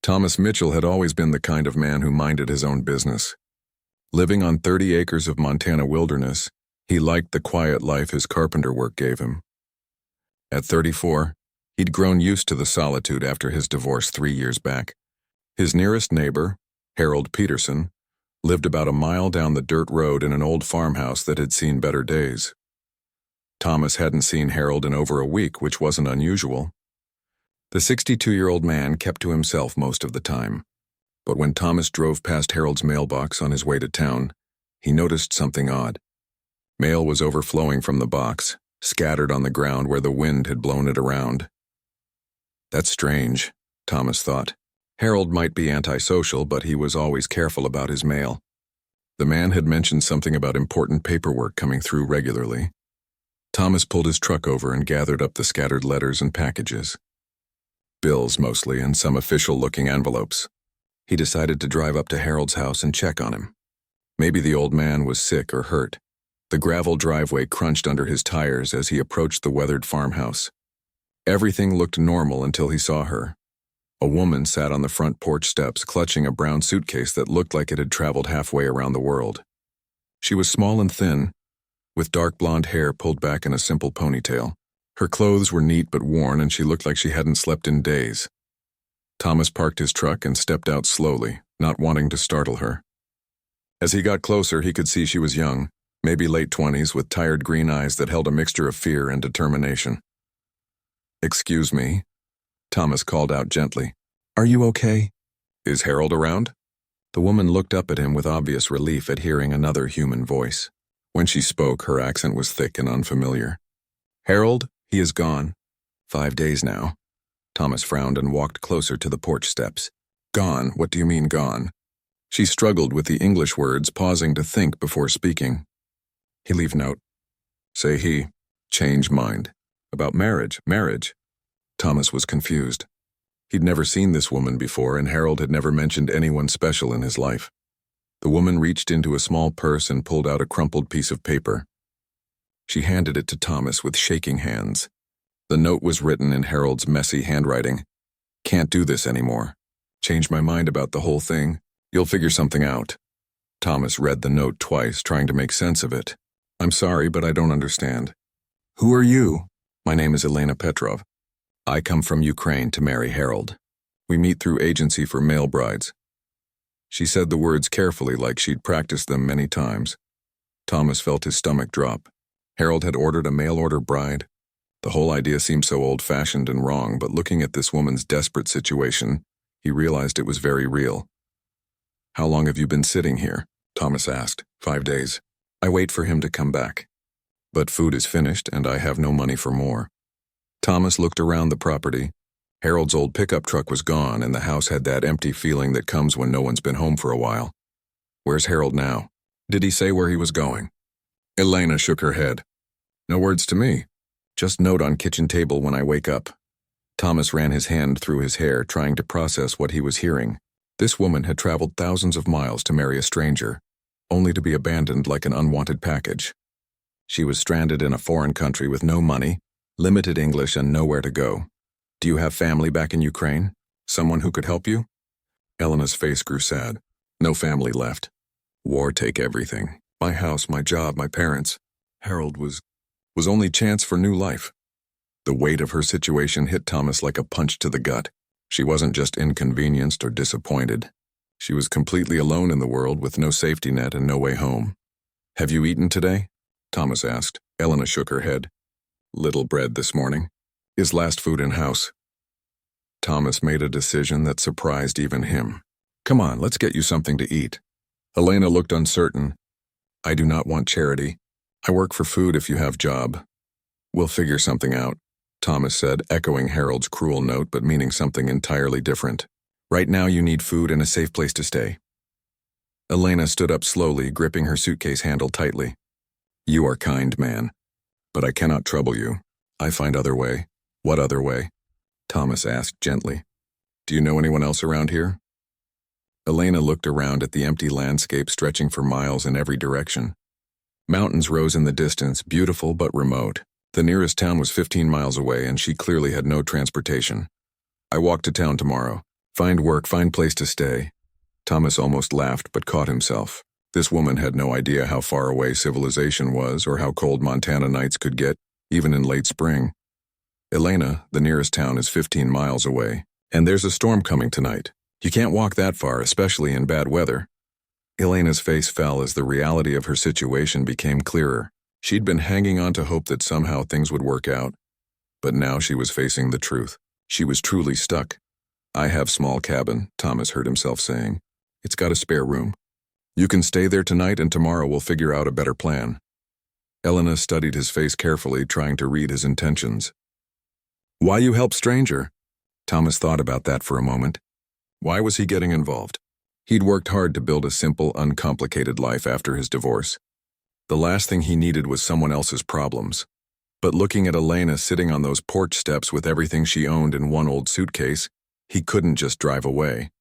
Thomas Mitchell had always been the kind of man who minded his own business. Living on 30 acres of Montana wilderness, he liked the quiet life his carpenter work gave him. At 34, he'd grown used to the solitude after his divorce 3 years back. His nearest neighbor, Harold Peterson, lived about a mile down the dirt road in an old farmhouse that had seen better days. Thomas hadn't seen Harold in over a week, which wasn't unusual. The 62-year-old man kept to himself most of the time, but when Thomas drove past Harold's mailbox on his way to town, he noticed something odd. Mail was overflowing from the box, scattered on the ground where the wind had blown it around. That's strange, Thomas thought. Harold might be antisocial, but he was always careful about his mail. The man had mentioned something about important paperwork coming through regularly. Thomas pulled his truck over and gathered up the scattered letters and packages. Bills mostly, and some official-looking envelopes. He decided to drive up to Harold's house and check on him. Maybe the old man was sick or hurt. The gravel driveway crunched under his tires as he approached the weathered farmhouse. Everything looked normal until he saw her. A woman sat on the front porch steps clutching a brown suitcase that looked like it had traveled halfway around the world. She was small and thin, with dark blonde hair pulled back in a simple ponytail. Her clothes were neat but worn, and she looked like she hadn't slept in days. Thomas parked his truck and stepped out slowly, not wanting to startle her. As he got closer, he could see she was young, maybe late 20s, with tired green eyes that held a mixture of fear and determination. "Excuse me," Thomas called out gently. "Are you okay? Is Harold around?" The woman looked up at him with obvious relief at hearing another human voice. When she spoke, her accent was thick and unfamiliar. "Harold? He is gone. 5 days now." Thomas frowned and walked closer to the porch steps. "Gone? What do you mean, gone?" She struggled with the English words, pausing to think before speaking. "He leave note. Say he. Change mind. About marriage. Marriage." Thomas was confused. He'd never seen this woman before, and Harold had never mentioned anyone special in his life. The woman reached into a small purse and pulled out a crumpled piece of paper. She handed it to Thomas with shaking hands. The note was written in Harold's messy handwriting. "Can't do this anymore. Changed my mind about the whole thing. You'll figure something out." Thomas read the note twice, trying to make sense of it. "I'm sorry, but I don't understand." "Who are you?" "My name is Elena Petrov. I come from Ukraine to marry Harold. We meet through agency for male brides." She said the words carefully, like she'd practiced them many times. Thomas felt his stomach drop. Harold had ordered a mail-order bride. The whole idea seemed so old-fashioned and wrong, but looking at this woman's desperate situation, he realized it was very real. "How long have you been sitting here?" Thomas asked. 5 days. "I wait for him to come back. But food is finished, and I have no money for more." Thomas looked around the property. Harold's old pickup truck was gone, and the house had that empty feeling that comes when no one's been home for a while. "Where's Harold now? Did he say where he was going?" Elena shook her head. "No words to me. Just note on kitchen table when I wake up." Thomas ran his hand through his hair, trying to process what he was hearing. This woman had traveled thousands of miles to marry a stranger, only to be abandoned like an unwanted package. She was stranded in a foreign country with no money, limited English, and nowhere to go. "Do you have family back in Ukraine? Someone who could help you?" Elena's face grew sad. "No family left. War take everything. My house, my job, my parents. Harold was only chance for new life." The weight of her situation hit Thomas like a punch to the gut. She wasn't just inconvenienced or disappointed. She was completely alone in the world with no safety net and no way home. "Have you eaten today?" Thomas asked. Elena shook her head. "Little bread this morning. Is last food in house." Thomas made a decision that surprised even him. "Come on, let's get you something to eat." Elena looked uncertain. "I do not want charity. I work for food if you have job." "We'll figure something out," Thomas said, echoing Harold's cruel note but meaning something entirely different. "Right now you need food and a safe place to stay." Elena stood up slowly, gripping her suitcase handle tightly. "You are kind, man. But I cannot trouble you. I find other way." "What other way?" Thomas asked gently. "Do you know anyone else around here?" Elena looked around at the empty landscape stretching for miles in every direction. Mountains rose in the distance, beautiful but remote. The nearest town was 15 miles away, and she clearly had no transportation. "I walk to town tomorrow. Find work, find place to stay. Thomas almost laughed but caught himself. This woman had no idea how far away civilization was or how cold Montana nights could get, even in late spring. Elena, the nearest town, is 15 miles away, and there's a storm coming tonight. You can't walk that far, especially in bad weather. Elena's face fell as the reality of her situation became clearer. She'd been hanging on to hope that somehow things would work out, but now she was facing the truth. She was truly stuck. I have small cabin, Thomas heard himself saying. It's got a spare room. You can stay there tonight and tomorrow we'll figure out a better plan. Elena studied his face carefully, trying to read his intentions. Why you help stranger? Thomas thought about that for a moment. Why was he getting involved? He'd worked hard to build a simple, uncomplicated life after his divorce. The last thing he needed was someone else's problems. But looking at Elena sitting on those porch steps with everything she owned in one old suitcase, he couldn't just drive away.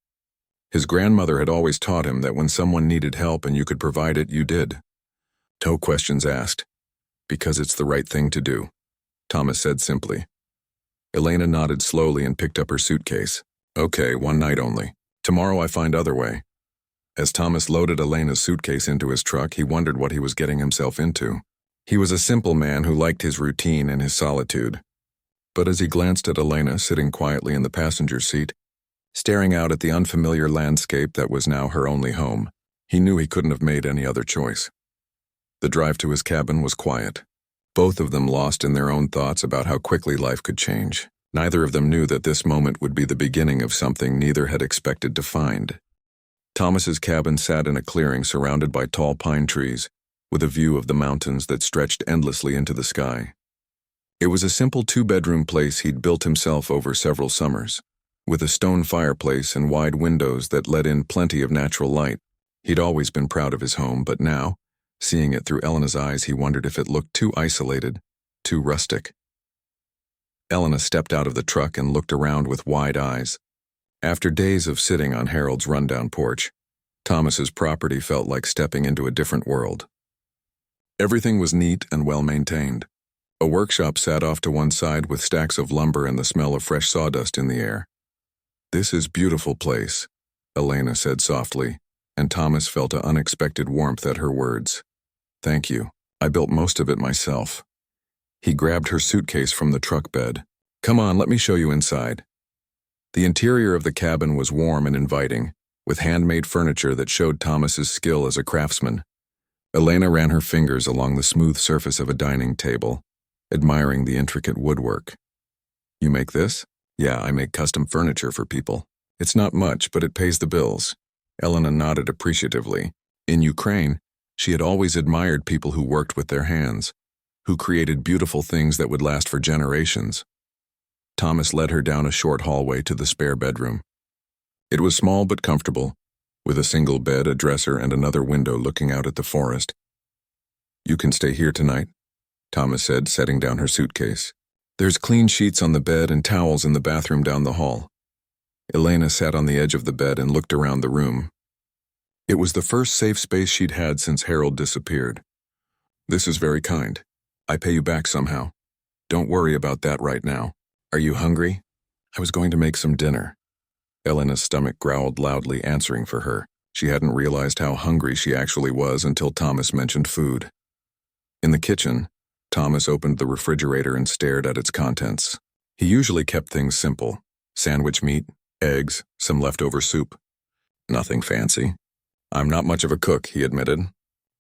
His grandmother had always taught him that when someone needed help and you could provide it, you did. No questions asked. Because it's the right thing to do, Thomas said simply. Elena nodded slowly and picked up her suitcase. Okay, one night only. Tomorrow I find other way. As Thomas loaded Elena's suitcase into his truck, he wondered what he was getting himself into. He was a simple man who liked his routine and his solitude. But as he glanced at Elena sitting quietly in the passenger seat, staring out at the unfamiliar landscape that was now her only home, he knew he couldn't have made any other choice. The drive to his cabin was quiet. Both of them lost in their own thoughts about how quickly life could change. Neither of them knew that this moment would be the beginning of something neither had expected to find. Thomas's cabin sat in a clearing surrounded by tall pine trees, with a view of the mountains that stretched endlessly into the sky. It was a simple two-bedroom place he'd built himself over several summers, with a stone fireplace and wide windows that let in plenty of natural light. He'd always been proud of his home, but now, seeing it through Elena's eyes, he wondered if it looked too isolated, too rustic. Elena stepped out of the truck and looked around with wide eyes. After days of sitting on Harold's rundown porch, Thomas's property felt like stepping into a different world. Everything was neat and well-maintained. A workshop sat off to one side with stacks of lumber and the smell of fresh sawdust in the air. This is a beautiful place, Elena said softly, and Thomas felt an unexpected warmth at her words. Thank you. I built most of it myself. He grabbed her suitcase from the truck bed. Come on, let me show you inside. The interior of the cabin was warm and inviting, with handmade furniture that showed Thomas's skill as a craftsman. Elena ran her fingers along the smooth surface of a dining table, admiring the intricate woodwork. You make this? Yeah, I make custom furniture for people. It's not much, but it pays the bills. Elena nodded appreciatively. In Ukraine, she had always admired people who worked with their hands, who created beautiful things that would last for generations. Thomas led her down a short hallway to the spare bedroom. It was small but comfortable, with a single bed, a dresser, and another window looking out at the forest. You can stay here tonight, Thomas said, setting down her suitcase. There's clean sheets on the bed and towels in the bathroom down the hall. Elena sat on the edge of the bed and looked around the room. It was the first safe space she'd had since Harold disappeared. This is very kind. I pay you back somehow. Don't worry about that right now. Are you hungry? I was going to make some dinner. Elena's stomach growled loudly, answering for her. She hadn't realized how hungry she actually was until Thomas mentioned food. In the kitchen, Thomas opened the refrigerator and stared at its contents. He usually kept things simple. Sandwich meat, eggs, some leftover soup. Nothing fancy. I'm not much of a cook, he admitted.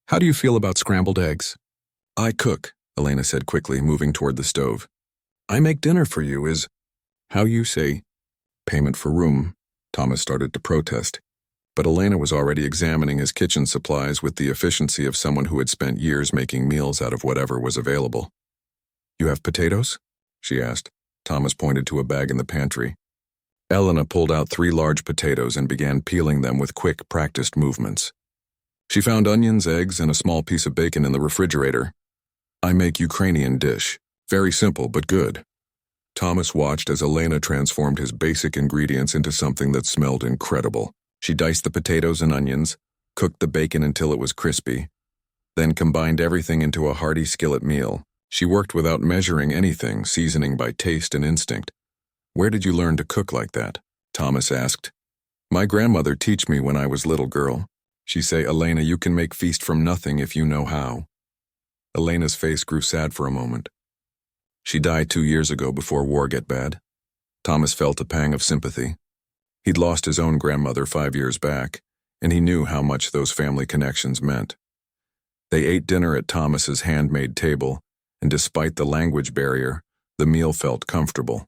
How do you feel about scrambled eggs? I cook, Elena said quickly, moving toward the stove. I make dinner for you is, how you say, payment for room. Thomas started to protest, but Elena was already examining his kitchen supplies with the efficiency of someone who had spent years making meals out of whatever was available. You have potatoes? She asked. Thomas pointed to a bag in the pantry. Elena pulled out 3 large potatoes and began peeling them with quick, practiced movements. She found onions, eggs, and a small piece of bacon in the refrigerator. I make Ukrainian dish. Very simple, but good. Thomas watched as Elena transformed his basic ingredients into something that smelled incredible. She diced the potatoes and onions, cooked the bacon until it was crispy, then combined everything into a hearty skillet meal. She worked without measuring anything, seasoning by taste and instinct. Where did you learn to cook like that? Thomas asked. My grandmother teach me when I was little girl. She say, Elena, you can make feast from nothing if you know how. Elena's face grew sad for a moment. She died 2 years ago before war get bad. Thomas felt a pang of sympathy. He'd lost his own grandmother 5 years back, and he knew how much those family connections meant. They ate dinner at Thomas's handmade table, and despite the language barrier, the meal felt comfortable.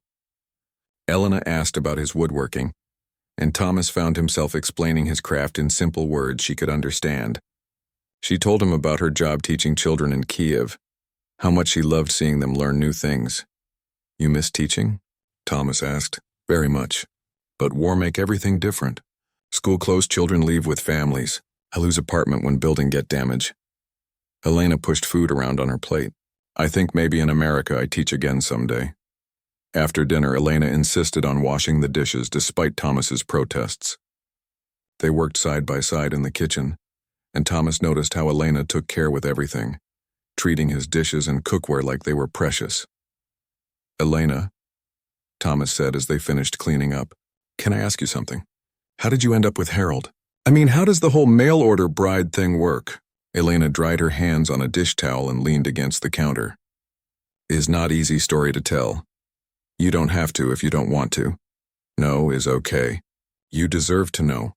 Elena asked about his woodworking, and Thomas found himself explaining his craft in simple words she could understand. She told him about her job teaching children in Kiev, how much she loved seeing them learn new things. You miss teaching? Thomas asked. Very much. But war make everything different. School closed, children leave with families. I lose apartment when building get damage. Elena pushed food around on her plate. I think maybe in America I teach again someday. After dinner, Elena insisted on washing the dishes despite Thomas's protests. They worked side by side in the kitchen, and Thomas noticed how Elena took care with everything, treating his dishes and cookware like they were precious. Elena, Thomas said as they finished cleaning up, can I ask you something? How did you end up with Harold? I mean, how does the whole mail-order bride thing work? Elena dried her hands on a dish towel and leaned against the counter. Is not easy story to tell. You don't have to if you don't want to. No is okay. You deserve to know.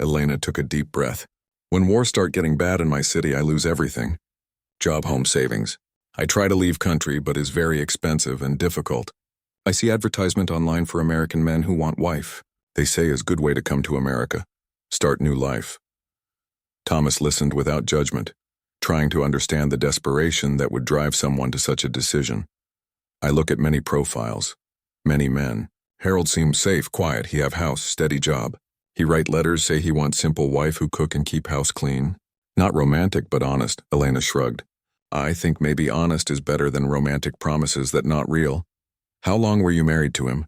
Elena took a deep breath. When wars start getting bad in my city, I lose everything. Job, home, savings. I try to leave country, but is very expensive and difficult. I see advertisement online for American men who want wife. They say is good way to come to America. Start new life. Thomas listened without judgment, trying to understand the desperation that would drive someone to such a decision. I look at many profiles, many men. Harold seems safe, quiet, he have house, steady job. He write letters, say he wants simple wife who cook and keep house clean. Not romantic, but honest, Elena shrugged. I think maybe honest is better than romantic promises that not real. How long were you married to him?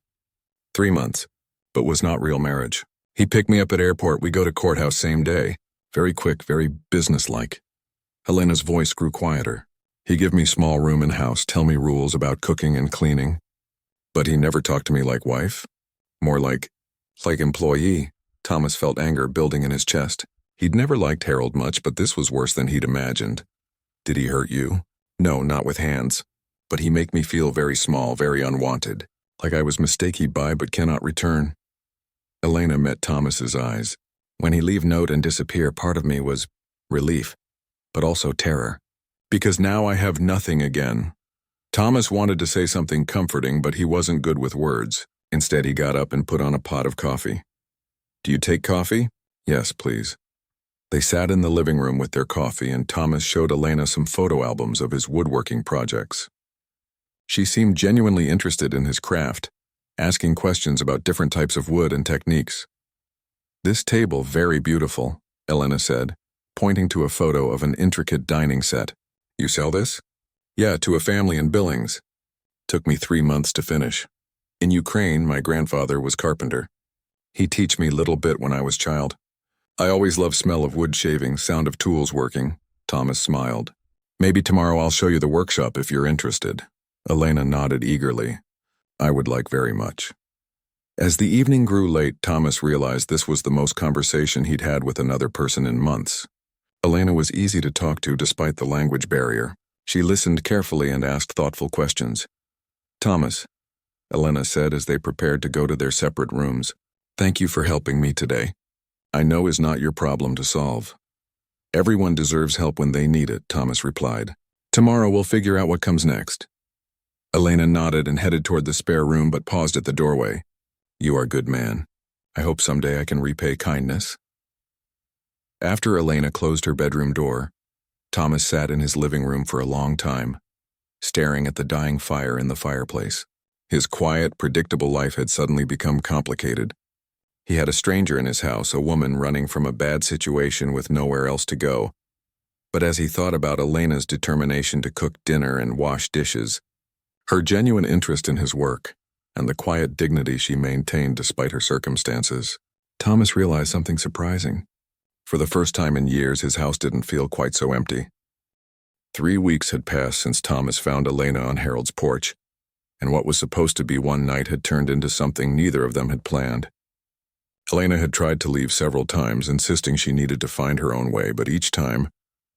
3 months, but was not real marriage. He picked me up at airport, we go to courthouse same day. Very quick, very businesslike. Elena's voice grew quieter. He give me small room in house, tell me rules about cooking and cleaning. But he never talked to me like wife. More like employee. Thomas felt anger building in his chest. He'd never liked Harold much, but this was worse than he'd imagined. Did he hurt you? No, not with hands. But he make me feel very small, very unwanted. Like I was mistake by but cannot return. Elena met Thomas's eyes. When he leave note and disappear, part of me was relief, but also terror. Because now I have nothing again. Thomas wanted to say something comforting, but he wasn't good with words. Instead, he got up and put on a pot of coffee. Do you take coffee? Yes, please. They sat in the living room with their coffee, and Thomas showed Elena some photo albums of his woodworking projects. She seemed genuinely interested in his craft, asking questions about different types of wood and techniques. This table very beautiful, Elena said, pointing to a photo of an intricate dining set. You sell this? Yeah, to a family in Billings. Took me 3 months to finish. In Ukraine, my grandfather was carpenter. He teach me little bit when I was child. I always loved smell of wood shaving, sound of tools working. Thomas smiled. Maybe tomorrow I'll show you the workshop if you're interested. Elena nodded eagerly. I would like very much. As the evening grew late, Thomas realized this was the most conversation he'd had with another person in months. Elena was easy to talk to despite the language barrier. She listened carefully and asked thoughtful questions. Thomas, Elena said as they prepared to go to their separate rooms, thank you for helping me today. I know is not your problem to solve. Everyone deserves help when they need it, Thomas replied. Tomorrow we'll figure out what comes next. Elena nodded and headed toward the spare room but paused at the doorway. You are a good man. I hope someday I can repay kindness. After Elena closed her bedroom door, Thomas sat in his living room for a long time, staring at the dying fire in the fireplace. His quiet, predictable life had suddenly become complicated. He had a stranger in his house, a woman running from a bad situation with nowhere else to go. But as he thought about Elena's determination to cook dinner and wash dishes, her genuine interest in his work, and the quiet dignity she maintained despite her circumstances, Thomas realized something surprising. For the first time in years, his house didn't feel quite so empty. 3 weeks had passed since Thomas found Elena on Harold's porch, and what was supposed to be one night had turned into something neither of them had planned. Elena had tried to leave several times, insisting she needed to find her own way, but each time,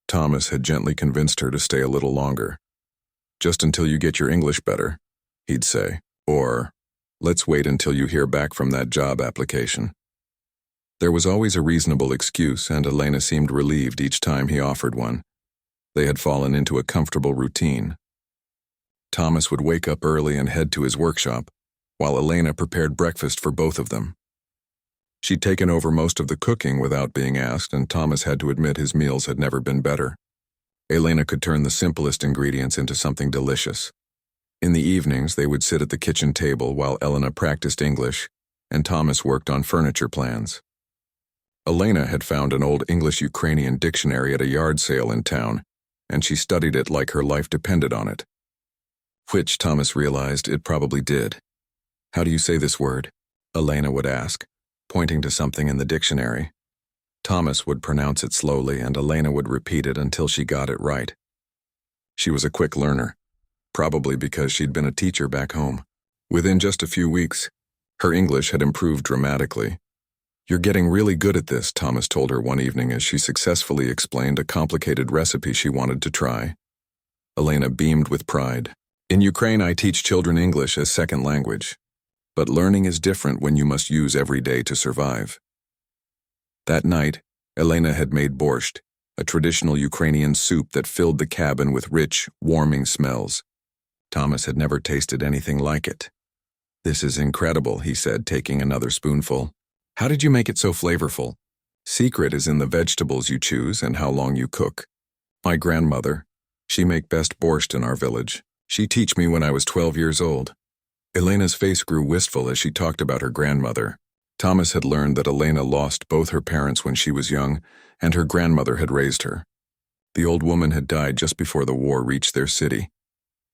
Thomas had gently convinced her to stay a little longer. "Just until you get your English better," he'd say, or, "Let's wait until you hear back from that job application." There was always a reasonable excuse, and Elena seemed relieved each time he offered one. They had fallen into a comfortable routine. Thomas would wake up early and head to his workshop, while Elena prepared breakfast for both of them. She'd taken over most of the cooking without being asked, and Thomas had to admit his meals had never been better. Elena could turn the simplest ingredients into something delicious. In the evenings, they would sit at the kitchen table while Elena practiced English, and Thomas worked on furniture plans. Elena had found an old English-Ukrainian dictionary at a yard sale in town, and she studied it like her life depended on it. Which, Thomas realized, it probably did. "How do you say this word?" Elena would ask, pointing to something in the dictionary. Thomas would pronounce it slowly, and Elena would repeat it until she got it right. She was a quick learner, probably because she'd been a teacher back home. Within just a few weeks, her English had improved dramatically. "You're getting really good at this," Thomas told her one evening as she successfully explained a complicated recipe she wanted to try. Elena beamed with pride. "In Ukraine, I teach children English as second language. But learning is different when you must use every day to survive." That night, Elena had made borscht, a traditional Ukrainian soup that filled the cabin with rich, warming smells. Thomas had never tasted anything like it. "This is incredible," he said, taking another spoonful. "How did you make it so flavorful?" "Secret is in the vegetables you choose and how long you cook. My grandmother, she make best borscht in our village. She teach me when I was 12 years old." Elena's face grew wistful as she talked about her grandmother. Thomas had learned that Elena lost both her parents when she was young, and her grandmother had raised her. The old woman had died just before the war reached their city,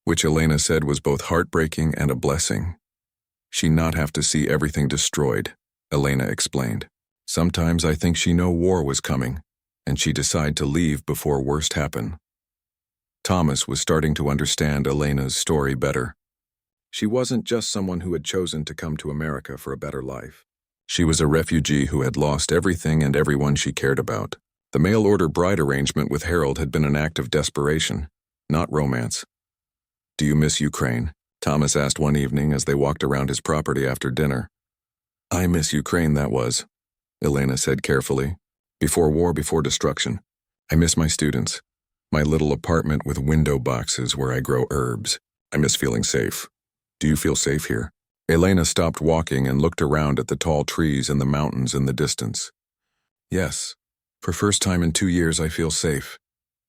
which Elena said was both heartbreaking and a blessing. She not have to see everything destroyed, Elena explained. "Sometimes I think she know war was coming, and she decide to leave before worst happen." Thomas was starting to understand Elena's story better. She wasn't just someone who had chosen to come to America for a better life. She was a refugee who had lost everything and everyone she cared about. The mail-order bride arrangement with Harold had been an act of desperation, not romance. "Do you miss Ukraine?" Thomas asked one evening as they walked around his property after dinner. "I miss Ukraine, that was," Elena said carefully. "Before war, before destruction. I miss my students, my little apartment with window boxes where I grow herbs. I miss feeling safe. Do you feel safe here?" Elena stopped walking and looked around at the tall trees and the mountains in the distance. "Yes, for first time in 2 years I feel safe."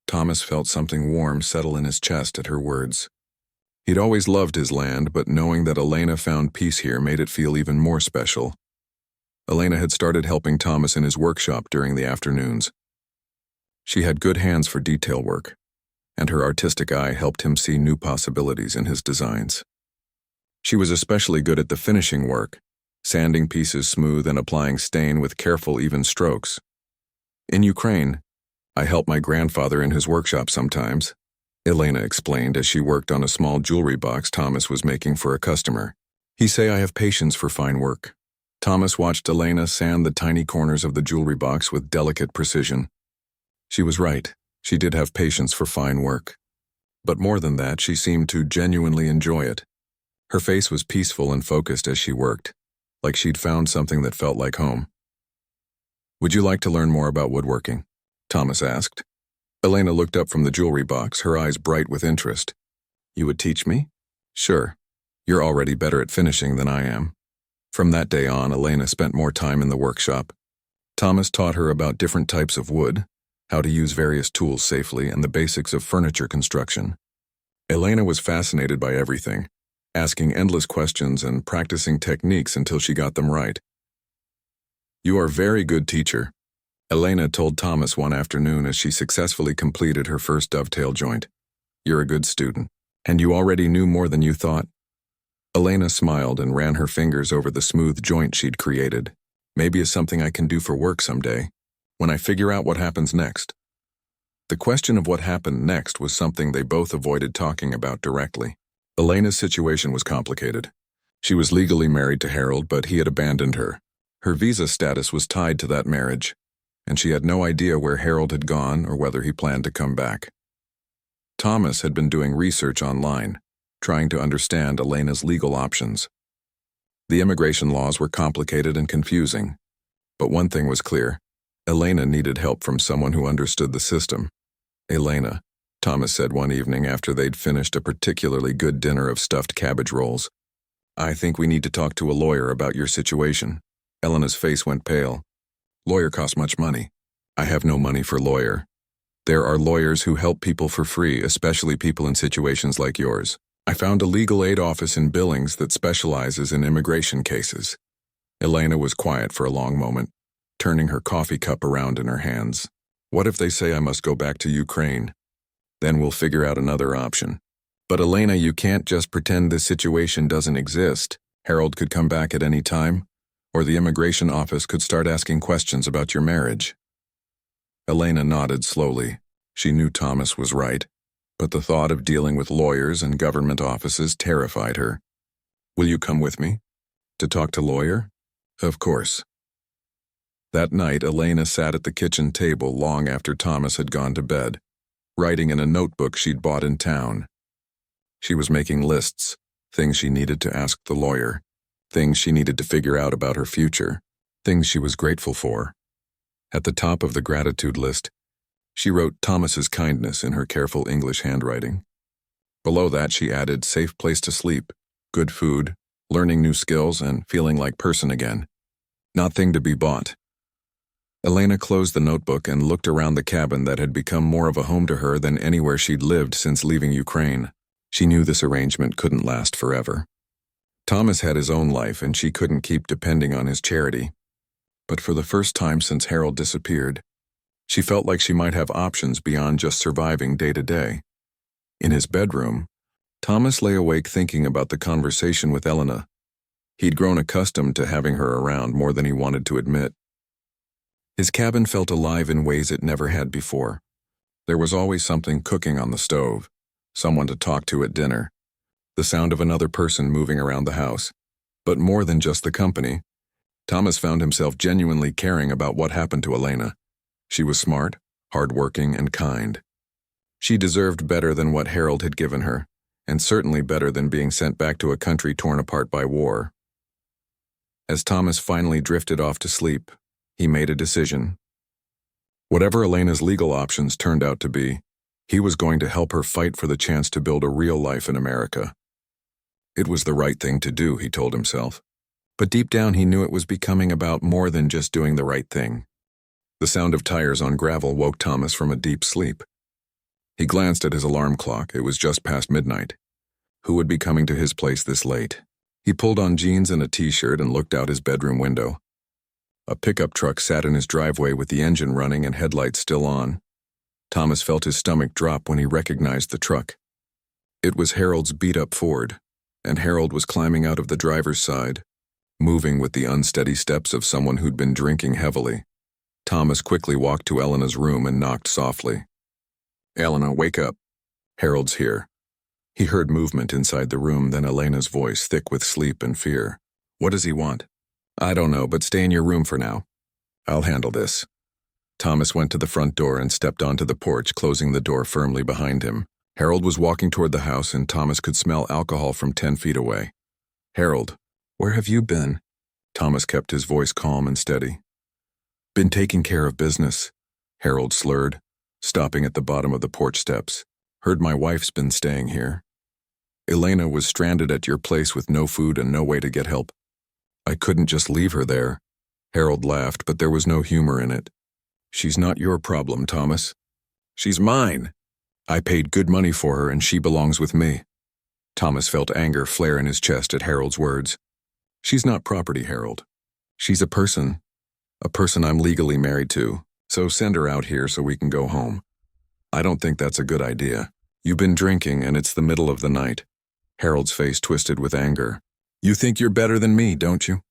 Thomas felt something warm settle in his chest at her words. He'd always loved his land, but knowing that Elena found peace here made it feel even more special. Elena had started helping Thomas in his workshop during the afternoons. She had good hands for detail work, and her artistic eye helped him see new possibilities in his designs. She was especially good at the finishing work, sanding pieces smooth and applying stain with careful, even strokes. "In Ukraine, I help my grandfather in his workshop sometimes," Elena explained as she worked on a small jewelry box Thomas was making for a customer. "He say I have patience for fine work." Thomas watched Elena sand the tiny corners of the jewelry box with delicate precision. She was right. She did have patience for fine work. But more than that, she seemed to genuinely enjoy it. Her face was peaceful and focused as she worked, like she'd found something that felt like home. "Would you like to learn more about woodworking?" Thomas asked. Elena looked up from the jewelry box, her eyes bright with interest. "You would teach me?" "Sure. You're already better at finishing than I am." From that day on, Elena spent more time in the workshop. Thomas taught her about different types of wood, how to use various tools safely, and the basics of furniture construction. Elena was fascinated by everything, asking endless questions and practicing techniques until she got them right. "You are a very good teacher," Elena told Thomas one afternoon as she successfully completed her first dovetail joint. "You're a good student. And you already knew more than you thought?" Elena smiled and ran her fingers over the smooth joint she'd created. "Maybe it's something I can do for work someday, when I figure out what happens next." The question of what happened next was something they both avoided talking about directly. Elena's situation was complicated. She was legally married to Harold, but he had abandoned her. Her visa status was tied to that marriage, and she had no idea where Harold had gone or whether he planned to come back. Thomas had been doing research online, trying to understand Elena's legal options. The immigration laws were complicated and confusing, but one thing was clear: Elena needed help from someone who understood the system. "Elena," Thomas said one evening after they'd finished a particularly good dinner of stuffed cabbage rolls, "I think we need to talk to a lawyer about your situation." Elena's face went pale. "Lawyer costs much money." "I have no money for lawyer. There are lawyers who help people for free, especially people in situations like yours. I found a legal aid office in Billings that specializes in immigration cases." Elena was quiet for a long moment, turning her coffee cup around in her hands. "What if they say I must go back to Ukraine? Then we'll figure out another option." "But Elena, you can't just pretend this situation doesn't exist. Harold could come back at any time, or the immigration office could start asking questions about your marriage." Elena nodded slowly. She knew Thomas was right, but the thought of dealing with lawyers and government offices terrified her. "Will you come with me? To talk to lawyer?" "Of course." That night, Elena sat at the kitchen table long after Thomas had gone to bed, writing in a notebook she'd bought in town. She was making lists, things she needed to ask the lawyer, things she needed to figure out about her future, things she was grateful for. At the top of the gratitude list, she wrote Thomas's kindness in her careful English handwriting. Below that, she added safe place to sleep, good food, learning new skills, and feeling like person again. Nothing to be bought. Elena closed the notebook and looked around the cabin that had become more of a home to her than anywhere she'd lived since leaving Ukraine. She knew this arrangement couldn't last forever. Thomas had his own life, and she couldn't keep depending on his charity. But for the first time since Harold disappeared, she felt like she might have options beyond just surviving day to day. In his bedroom, Thomas lay awake thinking about the conversation with Elena. He'd grown accustomed to having her around more than he wanted to admit. His cabin felt alive in ways it never had before. There was always something cooking on the stove, someone to talk to at dinner, the sound of another person moving around the house. But more than just the company, Thomas found himself genuinely caring about what happened to Elena. She was smart, hardworking, and kind. She deserved better than what Harold had given her, and certainly better than being sent back to a country torn apart by war. As Thomas finally drifted off to sleep, he made a decision. Whatever Elena's legal options turned out to be, he was going to help her fight for the chance to build a real life in America. It was the right thing to do, he told himself. But deep down he knew it was becoming about more than just doing the right thing. The sound of tires on gravel woke Thomas from a deep sleep. He glanced at his alarm clock. It was just past midnight. Who would be coming to his place this late? He pulled on jeans and a t-shirt and looked out his bedroom window. A pickup truck sat in his driveway with the engine running and headlights still on. Thomas felt his stomach drop when he recognized the truck. It was Harold's beat-up Ford, and Harold was climbing out of the driver's side, moving with the unsteady steps of someone who'd been drinking heavily. Thomas quickly walked to Elena's room and knocked softly. "Elena, wake up. Harold's here." He heard movement inside the room, then Elena's voice, thick with sleep and fear. "What does he want?" "I don't know, but stay in your room for now. I'll handle this." Thomas went to the front door and stepped onto the porch, closing the door firmly behind him. Harold was walking toward the house, and Thomas could smell alcohol from 10 feet away. "Harold, where have you been?" Thomas kept his voice calm and steady. "Been taking care of business," Harold slurred, stopping at the bottom of the porch steps. "Heard my wife's been staying here. Elena was stranded at your place with no food and no way to get help. I couldn't just leave her there." Harold laughed, but there was no humor in it. "She's not your problem, Thomas. She's mine. I paid good money for her and she belongs with me." Thomas felt anger flare in his chest at Harold's words. "She's not property, Harold. She's a person I'm legally married to, so send her out here so we can go home." "I don't think that's a good idea. You've been drinking and it's the middle of the night." Harold's face twisted with anger. "You think you're better than me, don't you?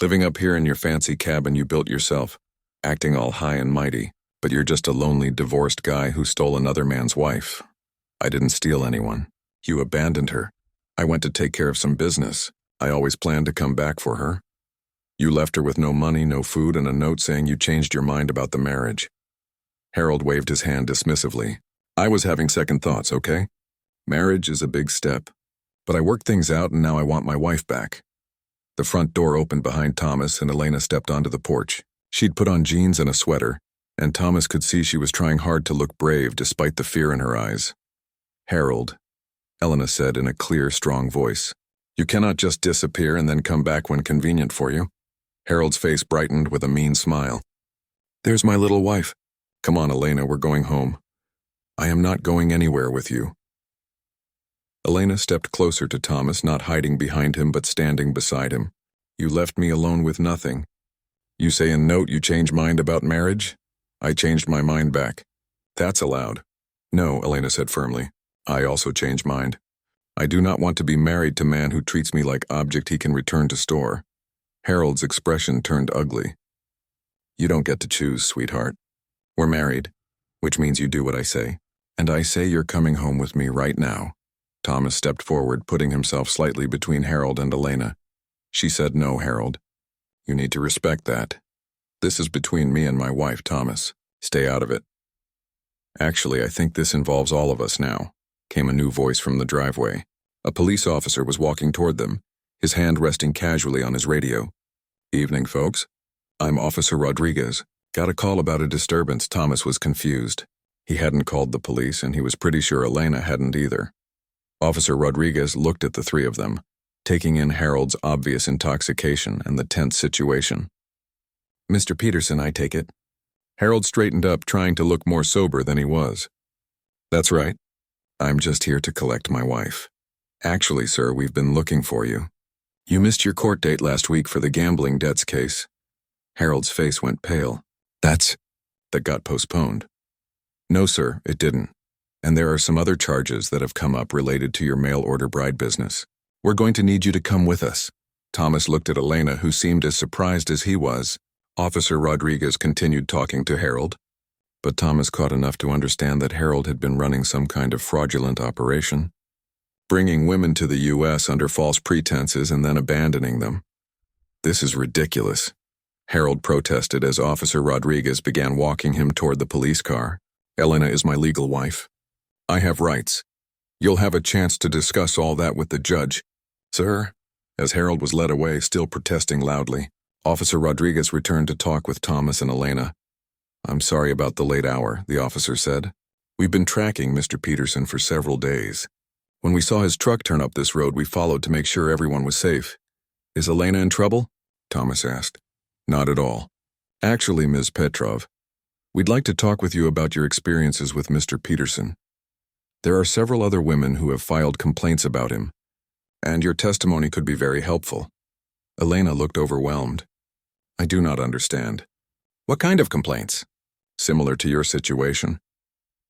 Living up here in your fancy cabin you built yourself, acting all high and mighty, but you're just a lonely, divorced guy who stole another man's wife. I didn't steal anyone. You abandoned her. I went to take care of some business. I always planned to come back for her. You left her with no money, no food, and a note saying you changed your mind about the marriage. Harold waved his hand dismissively. I was having second thoughts, okay? Marriage is a big step. But I worked things out and now I want my wife back. The front door opened behind Thomas and Elena stepped onto the porch. She'd put on jeans and a sweater, and Thomas could see she was trying hard to look brave despite the fear in her eyes. Harold, Elena said in a clear, strong voice. You cannot just disappear and then come back when convenient for you. Harold's face brightened with a mean smile. There's my little wife. Come on, Elena, we're going home. I am not going anywhere with you. Elena stepped closer to Thomas, not hiding behind him but standing beside him. You left me alone with nothing. You say in note you changed mind about marriage? I changed my mind back. That's allowed. No, Elena said firmly. I also changed mind. I do not want to be married to man who treats me like object he can return to store. Harold's expression turned ugly. You don't get to choose, sweetheart. We're married, which means you do what I say. And I say you're coming home with me right now. Thomas stepped forward, putting himself slightly between Harold and Elena. She said, no, Harold. You need to respect that. This is between me and my wife, Thomas. Stay out of it. Actually, I think this involves all of us now, came a new voice from the driveway. A police officer was walking toward them, his hand resting casually on his radio. Evening, folks. I'm Officer Rodriguez. Got a call about a disturbance. Thomas was confused. He hadn't called the police, and he was pretty sure Elena hadn't either. Officer Rodriguez looked at the three of them, taking in Harold's obvious intoxication and the tense situation. Mr. Peterson, I take it. Harold straightened up, trying to look more sober than he was. That's right. I'm just here to collect my wife. Actually, sir, we've been looking for you. You missed your court date last week for the gambling debts case. Harold's face went pale. That got postponed. No, sir, it didn't. And there are some other charges that have come up related to your mail-order bride business. We're going to need you to come with us. Thomas looked at Elena, who seemed as surprised as he was. Officer Rodriguez continued talking to Harold, but Thomas caught enough to understand that Harold had been running some kind of fraudulent operation, bringing women to the U.S. under false pretenses and then abandoning them. This is ridiculous, Harold protested as Officer Rodriguez began walking him toward the police car. Elena is my legal wife. I have rights. You'll have a chance to discuss all that with the judge. Sir, as Harold was led away, still protesting loudly, Officer Rodriguez returned to talk with Thomas and Elena. I'm sorry about the late hour, the officer said. We've been tracking Mr. Peterson for several days. When we saw his truck turn up this road, we followed to make sure everyone was safe. Is Elena in trouble? Thomas asked. Not at all. Actually, Ms. Petrov, we'd like to talk with you about your experiences with Mr. Peterson. There are several other women who have filed complaints about him, and your testimony could be very helpful. Elena looked overwhelmed. I do not understand. What kind of complaints? Similar to your situation.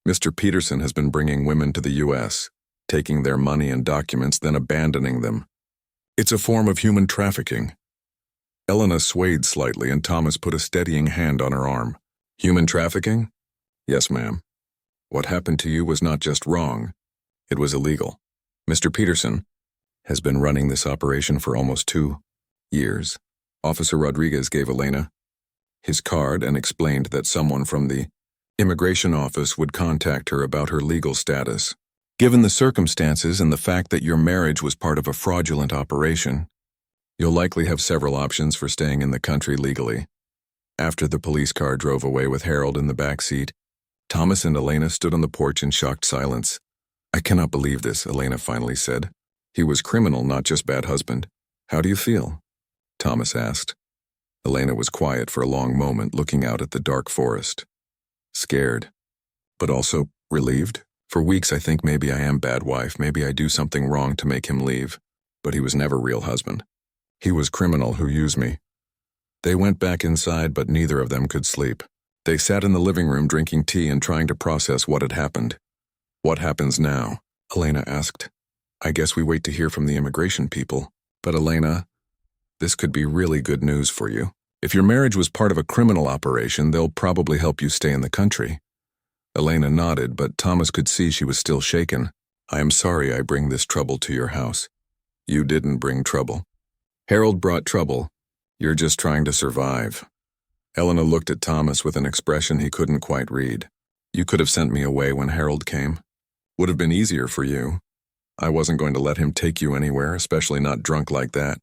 Mr. Peterson has been bringing women to the U.S., taking their money and documents, then abandoning them. It's a form of human trafficking. Elena swayed slightly and Thomas put a steadying hand on her arm. Human trafficking? Yes, ma'am. What happened to you was not just wrong, it was illegal. Mr. Peterson has been running this operation for almost 2 years. Officer Rodriguez gave Elena his card and explained that someone from the immigration office would contact her about her legal status. Given the circumstances and the fact that your marriage was part of a fraudulent operation, you'll likely have several options for staying in the country legally. After the police car drove away with Harold in the back seat, Thomas and Elena stood on the porch in shocked silence. I cannot believe this, Elena finally said. He was criminal, not just bad husband. How do you feel? Thomas asked. Elena was quiet for a long moment, looking out at the dark forest. Scared, but also relieved. For weeks I think maybe I am bad wife, maybe I do something wrong to make him leave. But he was never real husband. He was criminal who used me. They went back inside, but neither of them could sleep. They sat in the living room drinking tea and trying to process what had happened. What happens now? Elena asked. I guess we wait to hear from the immigration people. But Elena, this could be really good news for you. If your marriage was part of a criminal operation, they'll probably help you stay in the country. Elena nodded, but Thomas could see she was still shaken. I am sorry I bring this trouble to your house. You didn't bring trouble. Harold brought trouble. You're just trying to survive. Elena looked at Thomas with an expression he couldn't quite read. You could have sent me away when Harold came. Would have been easier for you. I wasn't going to let him take you anywhere, especially not drunk like that.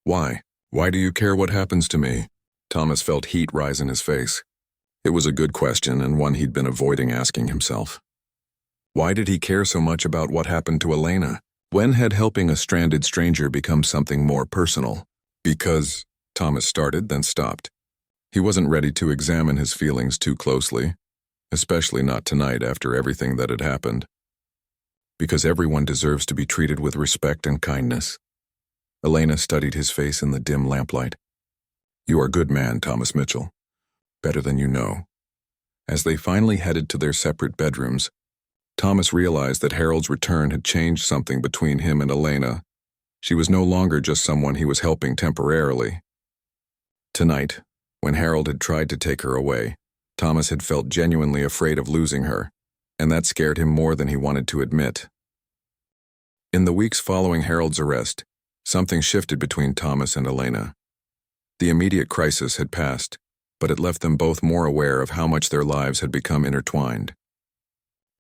Why? Why do you care what happens to me? Thomas felt heat rise in his face. It was a good question and one he'd been avoiding asking himself. Why did he care so much about what happened to Elena? When had helping a stranded stranger become something more personal? Because, Thomas started, then stopped. He wasn't ready to examine his feelings too closely, especially not tonight after everything that had happened. Because everyone deserves to be treated with respect and kindness. Elena studied his face in the dim lamplight. You are a good man, Thomas Mitchell. Better than you know. As they finally headed to their separate bedrooms, Thomas realized that Harold's return had changed something between him and Elena. She was no longer just someone he was helping temporarily. Tonight, when Harold had tried to take her away, Thomas had felt genuinely afraid of losing her, and that scared him more than he wanted to admit. In the weeks following Harold's arrest, something shifted between Thomas and Elena. The immediate crisis had passed, but it left them both more aware of how much their lives had become intertwined.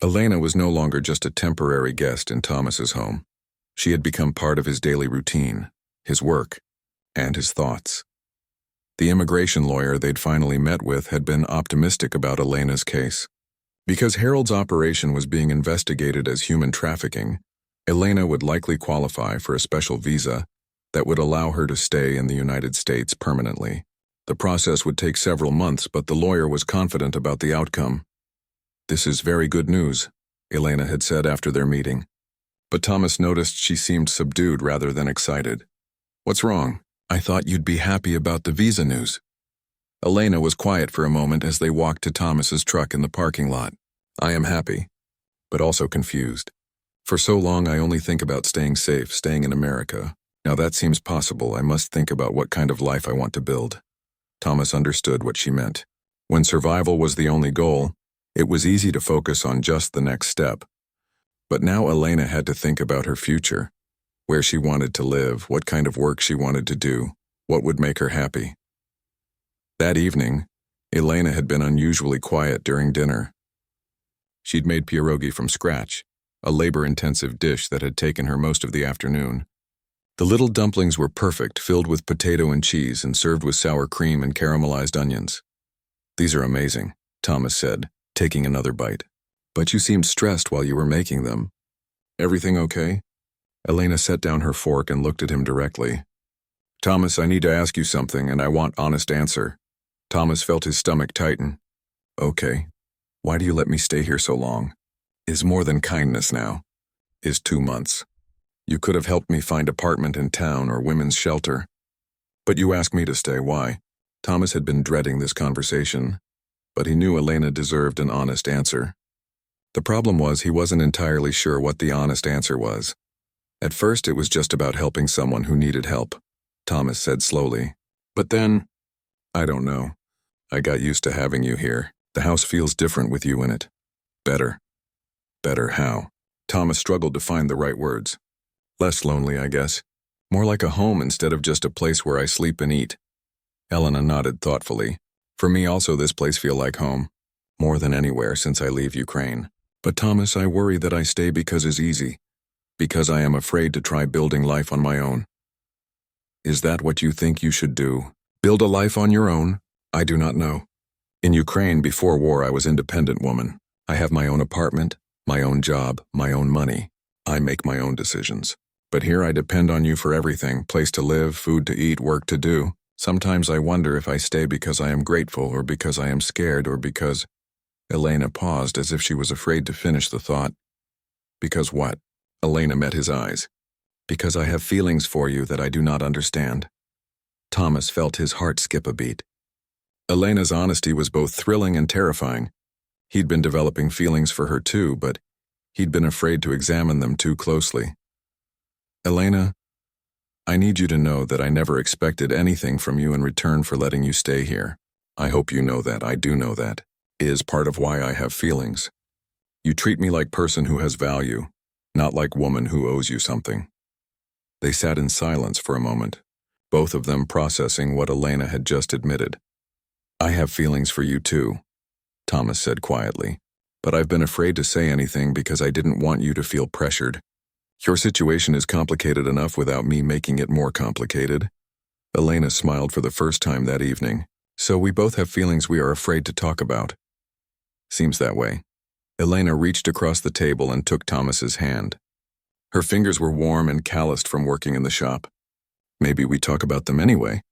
Elena was no longer just a temporary guest in Thomas's home. She had become part of his daily routine, his work, and his thoughts. The immigration lawyer they'd finally met with had been optimistic about Elena's case. Because Harold's operation was being investigated as human trafficking, Elena would likely qualify for a special visa that would allow her to stay in the United States permanently. The process would take several months, but the lawyer was confident about the outcome. This is very good news, Elena had said after their meeting. But Thomas noticed she seemed subdued rather than excited. What's wrong? I thought you'd be happy about the visa news. Elena was quiet for a moment as they walked to Thomas's truck in the parking lot. I am happy, but also confused. For so long I only think about staying safe, staying in America. Now that seems possible. I must think about what kind of life I want to build. Thomas understood what she meant. When survival was the only goal, it was easy to focus on just the next step. But now Elena had to think about her future, where she wanted to live, what kind of work she wanted to do, what would make her happy. That evening, Elena had been unusually quiet during dinner. She'd made pierogi from scratch, a labor-intensive dish that had taken her most of the afternoon. The little dumplings were perfect, filled with potato and cheese and served with sour cream and caramelized onions. These are amazing, Thomas said, taking another bite. But you seemed stressed while you were making them. Everything okay? Elena set down her fork and looked at him directly. Thomas, I need to ask you something, and I want honest answer. Thomas felt his stomach tighten. Okay. Why do you let me stay here so long? Is more than kindness now. Is 2 months. You could have helped me find apartment in town or women's shelter. But you asked me to stay, why? Thomas had been dreading this conversation, but he knew Elena deserved an honest answer. The problem was he wasn't entirely sure what the honest answer was. At first it was just about helping someone who needed help, Thomas said slowly. But then, I don't know. I got used to having you here. The house feels different with you in it. Better. Better how? Thomas struggled to find the right words. Less lonely, I guess. More like a home instead of just a place where I sleep and eat. Elena nodded thoughtfully. For me also this place feels like home. More than anywhere since I leave Ukraine. But Thomas, I worry that I stay because it's easy. Because I am afraid to try building life on my own. Is that what you think you should do? Build a life on your own? I do not know. In Ukraine before war I was an independent woman. I have my own apartment, my own job, my own money. I make my own decisions. But here I depend on you for everything, place to live, food to eat, work to do. Sometimes I wonder if I stay because I am grateful or because I am scared or because... Elena paused as if she was afraid to finish the thought. Because what? Elena met his eyes. Because I have feelings for you that I do not understand. Thomas felt his heart skip a beat. Elena's honesty was both thrilling and terrifying. He'd been developing feelings for her too, but he'd been afraid to examine them too closely. Elena, I need you to know that I never expected anything from you in return for letting you stay here. I hope you know that. I do know that. Is part of why I have feelings. You treat me like person who has value, not like woman who owes you something. They sat in silence for a moment. both of them processing what Elena had just admitted. "I have feelings for you too," Thomas said quietly, "but I've been afraid to say anything because I didn't want you to feel pressured. Your situation is complicated enough without me making it more complicated." Elena smiled for the first time that evening. "So we both have feelings we are afraid to talk about." "Seems that way." Elena reached across the table and took Thomas's hand. Her fingers were warm and calloused from working in the shop. "Maybe we talk about them anyway.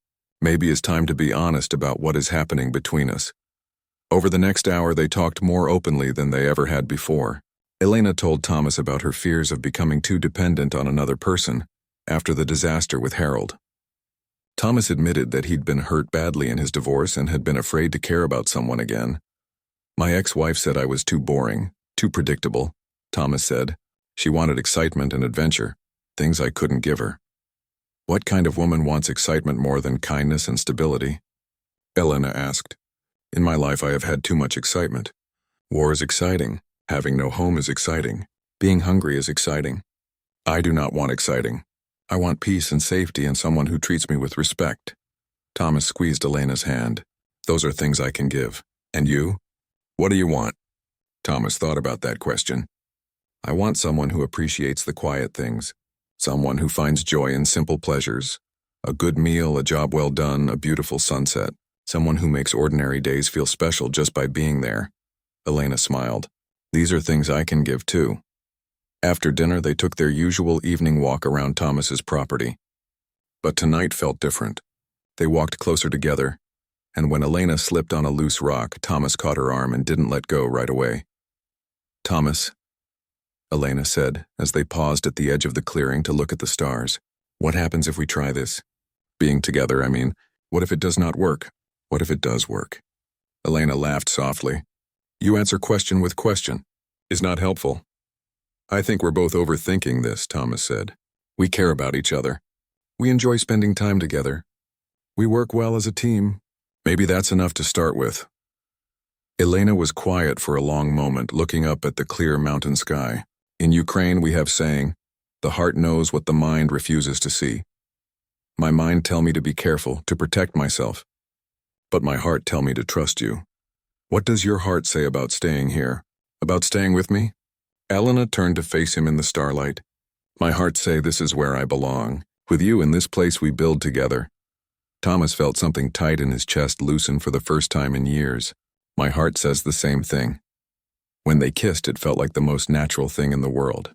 Maybe it's time to be honest about what is happening between us." Over the next hour, they talked more openly than they ever had before. Elena told Thomas about her fears of becoming too dependent on another person after the disaster with Harold. Thomas admitted that he'd been hurt badly in his divorce and had been afraid to care about someone again. "My ex-wife said I was too boring, too predictable," Thomas said. "She wanted excitement and adventure, things I couldn't give her." "What kind of woman wants excitement more than kindness and stability?" Elena asked. "In my life I have had too much excitement. War is exciting. Having no home is exciting. Being hungry is exciting. I do not want exciting. I want peace and safety and someone who treats me with respect." Thomas squeezed Elena's hand. "Those are things I can give. And you? What do you want?" Thomas thought about that question. "I want someone who appreciates the quiet things, someone who finds joy in simple pleasures, a good meal, a job well done, a beautiful sunset, someone who makes ordinary days feel special just by being there." Elena smiled. "These are things I can give too." After dinner, they took their usual evening walk around Thomas's property. But tonight felt different. They walked closer together, and when Elena slipped on a loose rock, Thomas caught her arm and didn't let go right away. "Thomas," Elena said, as they paused at the edge of the clearing to look at the stars, "what happens if we try this? Being together, I mean. What if it does not work? What if it does work?" Elena laughed softly. "You answer question with question. Is not helpful." "I think we're both overthinking this," Thomas said. "We care about each other. We enjoy spending time together. We work well as a team. Maybe that's enough to start with." Elena was quiet for a long moment, looking up at the clear mountain sky. In Ukraine, we have saying, "The heart knows what the mind refuses to see." My mind tell me to be careful, to protect myself. But my heart tell me to trust you. What does your heart say about staying here? About staying with me? Elena turned to face him in the starlight. My heart say this is where I belong. With you in this place we build together. Thomas felt something tight in his chest loosen for the first time in years. My heart says the same thing. When they kissed, it felt like the most natural thing in the world.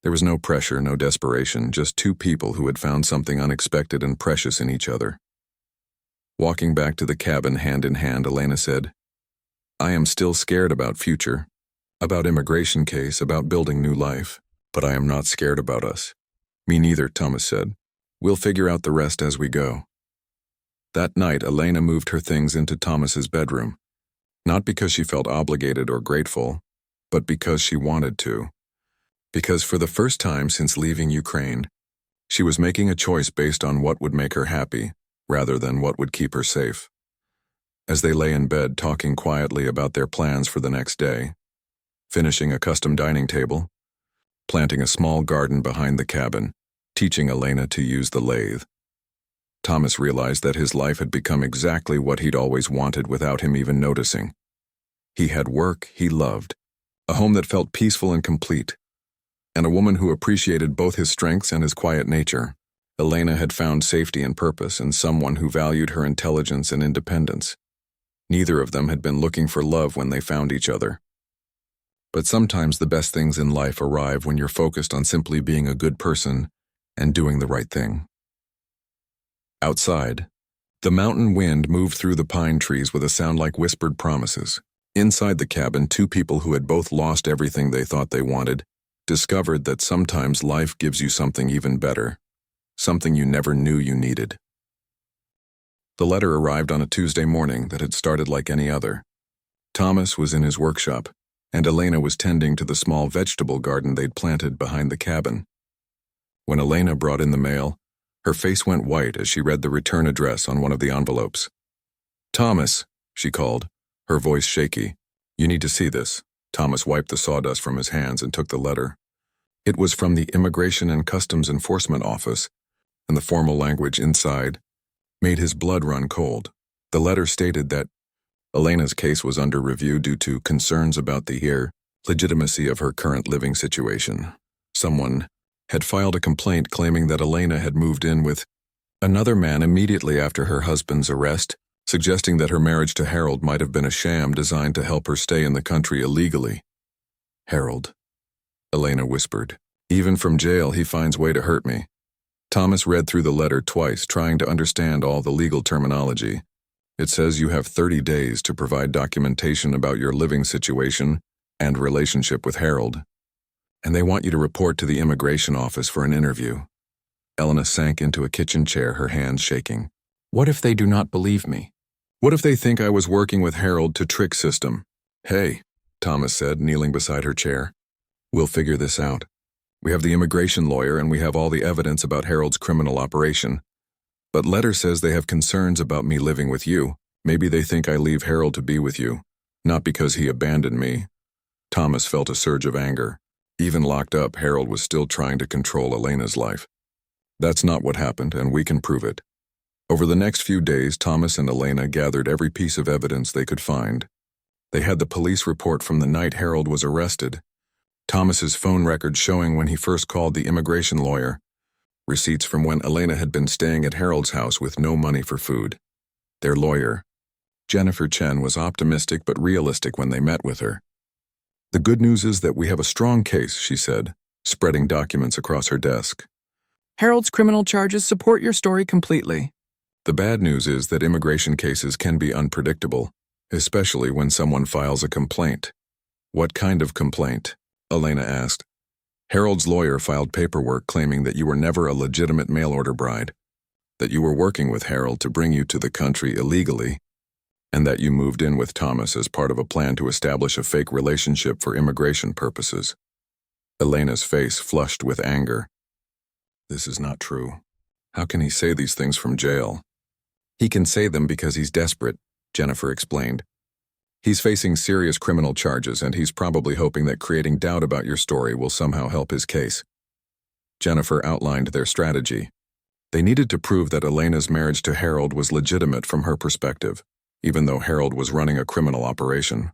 There was no pressure, no desperation, just two people who had found something unexpected and precious in each other. Walking back to the cabin hand in hand, Elena said, "I am still scared about future, about immigration case, about building new life, but I am not scared about us." "Me neither," Thomas said. "We'll figure out the rest as we go." That night, Elena moved her things into Thomas's bedroom, not because she felt obligated or grateful, but because she wanted to. Because for the first time since leaving Ukraine, she was making a choice based on what would make her happy, rather than what would keep her safe. As they lay in bed talking quietly about their plans for the next day, finishing a custom dining table, planting a small garden behind the cabin, teaching Elena to use the lathe, Thomas realized that his life had become exactly what he'd always wanted without him even noticing. He had work he loved, a home that felt peaceful and complete, and a woman who appreciated both his strengths and his quiet nature. Elena had found safety and purpose in someone who valued her intelligence and independence. Neither of them had been looking for love when they found each other. But sometimes the best things in life arrive when you're focused on simply being a good person and doing the right thing. Outside, the mountain wind moved through the pine trees with a sound like whispered promises. Inside the cabin, two people who had both lost everything they thought they wanted discovered that sometimes life gives you something even better, something you never knew you needed. The letter arrived on a Tuesday morning that had started like any other. Thomas was in his workshop, and Elena was tending to the small vegetable garden they'd planted behind the cabin. When Elena brought in the mail, her face went white as she read the return address on one of the envelopes. "Thomas," she called, her voice shaky. "You need to see this." Thomas wiped the sawdust from his hands and took the letter. It was from the Immigration and Customs Enforcement Office, and the formal language inside made his blood run cold. The letter stated that Elena's case was under review due to concerns about the legitimacy of her current living situation. Someone had filed a complaint claiming that Elena had moved in with another man immediately after her husband's arrest, suggesting that her marriage to Harold might have been a sham designed to help her stay in the country illegally. Harold, Elena whispered. Even from jail, he finds way to hurt me. Thomas read through the letter twice, trying to understand all the legal terminology. It says you have 30 days to provide documentation about your living situation and relationship with Harold, and they want you to report to the immigration office for an interview. Elena sank into a kitchen chair, her hands shaking. What if they do not believe me? What if they think I was working with Harold to trick system? Hey, Thomas said, kneeling beside her chair. We'll figure this out. We have the immigration lawyer and we have all the evidence about Harold's criminal operation. But letter says they have concerns about me living with you. Maybe they think I leave Harold to be with you, not because he abandoned me. Thomas felt a surge of anger. Even locked up, Harold was still trying to control Elena's life. That's not what happened, and we can prove it. Over the next few days, Thomas and Elena gathered every piece of evidence they could find. They had the police report from the night Harold was arrested, Thomas's phone records showing when he first called the immigration lawyer, receipts from when Elena had been staying at Harold's house with no money for food. Their lawyer, Jennifer Chen, was optimistic but realistic when they met with her. The good news is that we have a strong case, she said, spreading documents across her desk. Harold's criminal charges support your story completely. The bad news is that immigration cases can be unpredictable, especially when someone files a complaint. What kind of complaint? Elena asked. Harold's lawyer filed paperwork claiming that you were never a legitimate mail-order bride, that you were working with Harold to bring you to the country illegally, and that you moved in with Thomas as part of a plan to establish a fake relationship for immigration purposes. Elena's face flushed with anger. This is not true. How can he say these things from jail? He can say them because he's desperate, Jennifer explained. He's facing serious criminal charges, and he's probably hoping that creating doubt about your story will somehow help his case. Jennifer outlined their strategy. They needed to prove that Elena's marriage to Harold was legitimate from her perspective, even though Harold was running a criminal operation.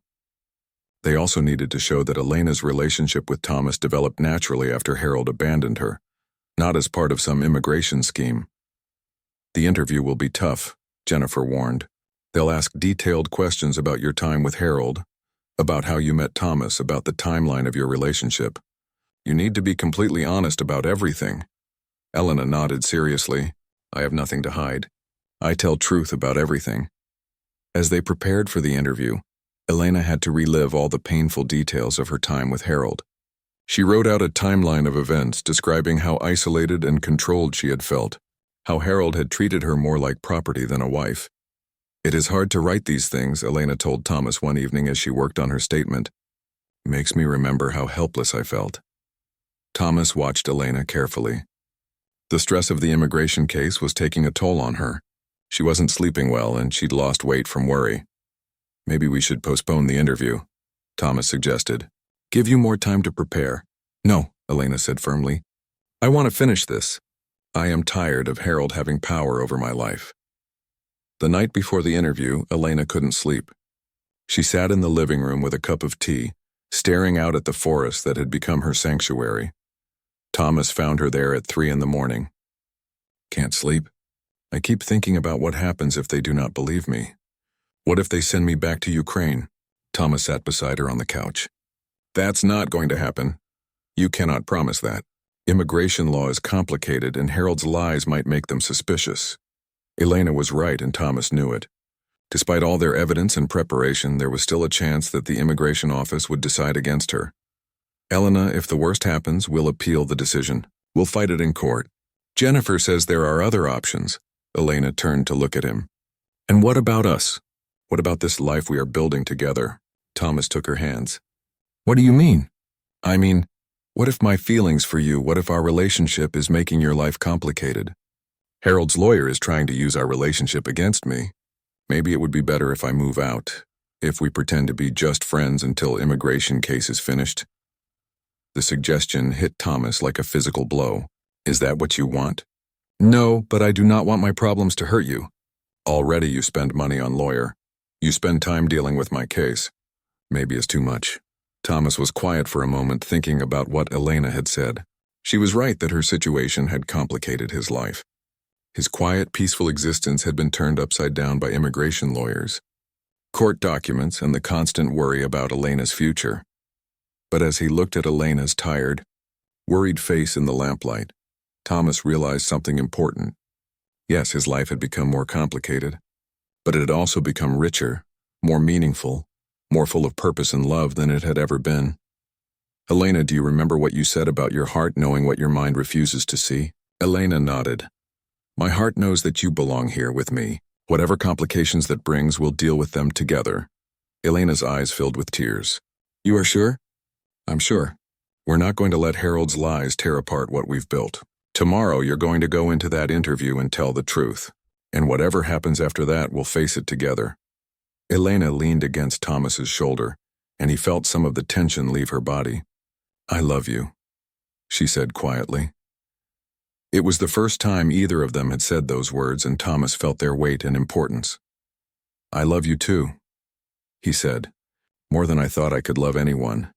They also needed to show that Elena's relationship with Thomas developed naturally after Harold abandoned her, not as part of some immigration scheme. The interview will be tough, Jennifer warned. They'll ask detailed questions about your time with Harold, about how you met Thomas, about the timeline of your relationship. You need to be completely honest about everything. Elena nodded seriously. I have nothing to hide. I tell truth about everything. As they prepared for the interview, Elena had to relive all the painful details of her time with Harold. She wrote out a timeline of events describing how isolated and controlled she had felt, how Harold had treated her more like property than a wife. It is hard to write these things, Elena told Thomas one evening as she worked on her statement. It makes me remember how helpless I felt. Thomas watched Elena carefully. The stress of the immigration case was taking a toll on her. She wasn't sleeping well, and she'd lost weight from worry. Maybe we should postpone the interview, Thomas suggested. Give you more time to prepare. No, Elena said firmly. I want to finish this. I am tired of Harold having power over my life. The night before the interview, Elena couldn't sleep. She sat in the living room with a cup of tea, staring out at the forest that had become her sanctuary. Thomas found her there at 3 a.m. Can't sleep. I keep thinking about what happens if they do not believe me. What if they send me back to Ukraine? Thomas sat beside her on the couch. That's not going to happen. You cannot promise that. Immigration law is complicated, and Harold's lies might make them suspicious. Elena was right, and Thomas knew it. Despite all their evidence and preparation, there was still a chance that the immigration office would decide against her. Elena, if the worst happens, we'll appeal the decision. We'll fight it in court. Jennifer says there are other options. Elena turned to look at him. And what about us? What about this life we are building together? Thomas took her hands. What do you mean? I mean, what if my feelings for you, what if our relationship is making your life complicated? Harold's lawyer is trying to use our relationship against me. Maybe it would be better if I move out, if we pretend to be just friends until immigration case is finished. The suggestion hit Thomas like a physical blow. Is that what you want? No, but I do not want my problems to hurt you. Already you spend money on lawyer. You spend time dealing with my case. Maybe it's too much. Thomas was quiet for a moment, thinking about what Elena had said. She was right that her situation had complicated his life. His quiet, peaceful existence had been turned upside down by immigration lawyers, court documents, and the constant worry about Elena's future. But as he looked at Elena's tired, worried face in the lamplight, Thomas realized something important. Yes, his life had become more complicated, but it had also become richer, more meaningful, more full of purpose and love than it had ever been. Elena, do you remember what you said about your heart knowing what your mind refuses to see? Elena nodded. My heart knows that you belong here with me. Whatever complications that brings, we'll deal with them together. Elena's eyes filled with tears. You are sure? I'm sure. We're not going to let Harold's lies tear apart what we've built. Tomorrow you're going to go into that interview and tell the truth. And whatever happens after that, we'll face it together. Elena leaned against Thomas's shoulder, and he felt some of the tension leave her body. I love you, she said quietly. It was the first time either of them had said those words, and Thomas felt their weight and importance. I love you too, he said, more than I thought I could love anyone.